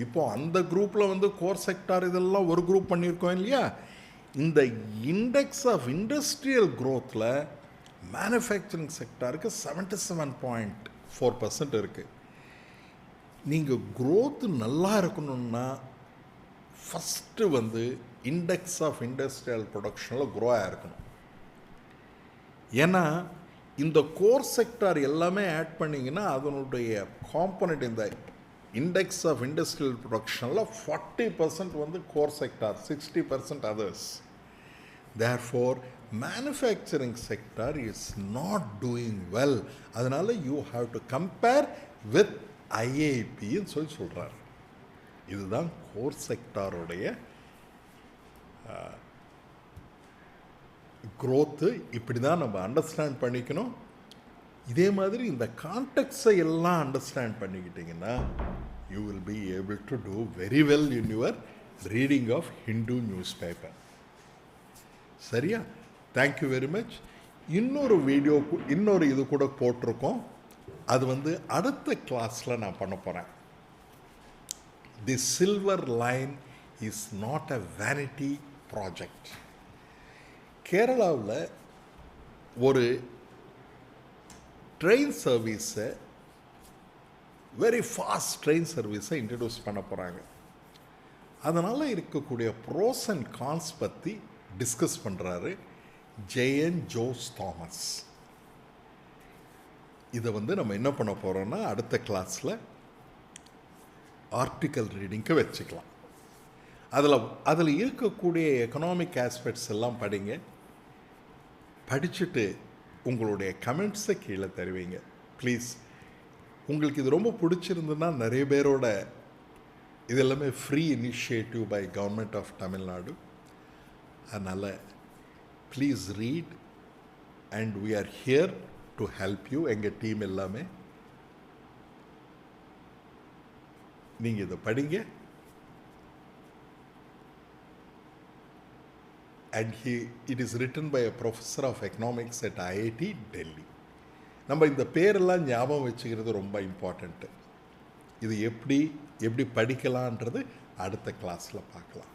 இப்போது அந்த குரூப்பில் வந்து கோர் செக்டார் இதெல்லாம் ஒரு குரூப் பண்ணியிருக்கோம் இல்லையா. இந்த இண்டெக்ஸ் ஆஃப் இண்டஸ்ட்ரியல் க்ரோத்தில் மேனுஃபேக்சரிங் செக்டாருக்கு 77.4% இருக்குது. நீங்கள் க்ரோத்து நல்லா இருக்கணும்னா ஃபஸ்ட்டு வந்து இண்டெக்ஸ் ஆஃப் இண்டஸ்ட்ரியல் ப்ரொடக்ஷனில் க்ரோ ஆகிருக்கணும். ஏன்னா இந்த கோர் செக்டார் எல்லாமே ஆட் பண்ணிங்கன்னா அதனுடைய காம்பனண்ட் இந்த இண்டெக்ஸ் ஆஃப் இண்டஸ்ட்ரியல் ப்ரொடக்ஷனில் 40% வந்து core sector, 60% others. Therefore manufacturing sector is not doing well. அதனால் you have to compare with ஐஏபின்னு சொல்கிறார். இதுதான் கோர் செக்டாருடைய க்ரோத்து. இப்படி தான் நம்ம அண்டர்ஸ்டாண்ட் பண்ணிக்கணும். இதே மாதிரி இந்த கான்டெக்ட்ஸை எல்லாம் அண்டர்ஸ்டாண்ட் பண்ணிக்கிட்டிங்கன்னா you will be able to do very well in your reading of Hindu newspaper. சரியா? Thank you very much. இன்னொரு இது கூட போட்டிருக்கோம். அது வந்து அடுத்த கிளாஸில் நான் பண்ண போகிறேன். The silver line is not a vanity project. கேரளாவில் ஒரு ட்ரெயின் சர்வீஸை, வெரி ஃபாஸ்ட் ட்ரெயின் சர்வீஸை இன்ட்ரடியூஸ் பண்ண போகிறாங்க. அதனால் இருக்கக்கூடிய ப்ரோஸ் அண்ட் கான்ஸ் பற்றி டிஸ்கஸ் பண்ணுறாரு ஜேஎன் ஜோஸ் தாமஸ். இதை வந்து நம்ம என்ன பண்ண போகிறோன்னா அடுத்த கிளாஸில் ஆர்டிக்கல் ரீடிங்க்கு வச்சுக்கலாம். அதில் இருக்கக்கூடிய எக்கனாமிக் ஆஸ்பெக்ட்ஸ் எல்லாம் படிங்க. படிச்சுட்டு உங்களுடைய கமெண்ட்ஸை கீழே தருவீங்க ப்ளீஸ். உங்களுக்கு இது ரொம்ப பிடிச்சிருந்துன்னா நிறைய பேரோட இது எல்லாமே free initiative by government of Tamil Nadu. அதனால் please read and we are here to help you. எங்கள் டீம் எல்லாமே நீங்கள் இதை படிங்க. And it is written by a professor of economics at IIT Delhi. நம்ம இந்த பேரெல்லாம் ஞாபகம் வச்சுக்கிறது ரொம்ப இம்பார்ட்டண்ட்டு. இது எப்படி படிக்கலான்றது அடுத்த கிளாஸில் பார்க்கலாம்.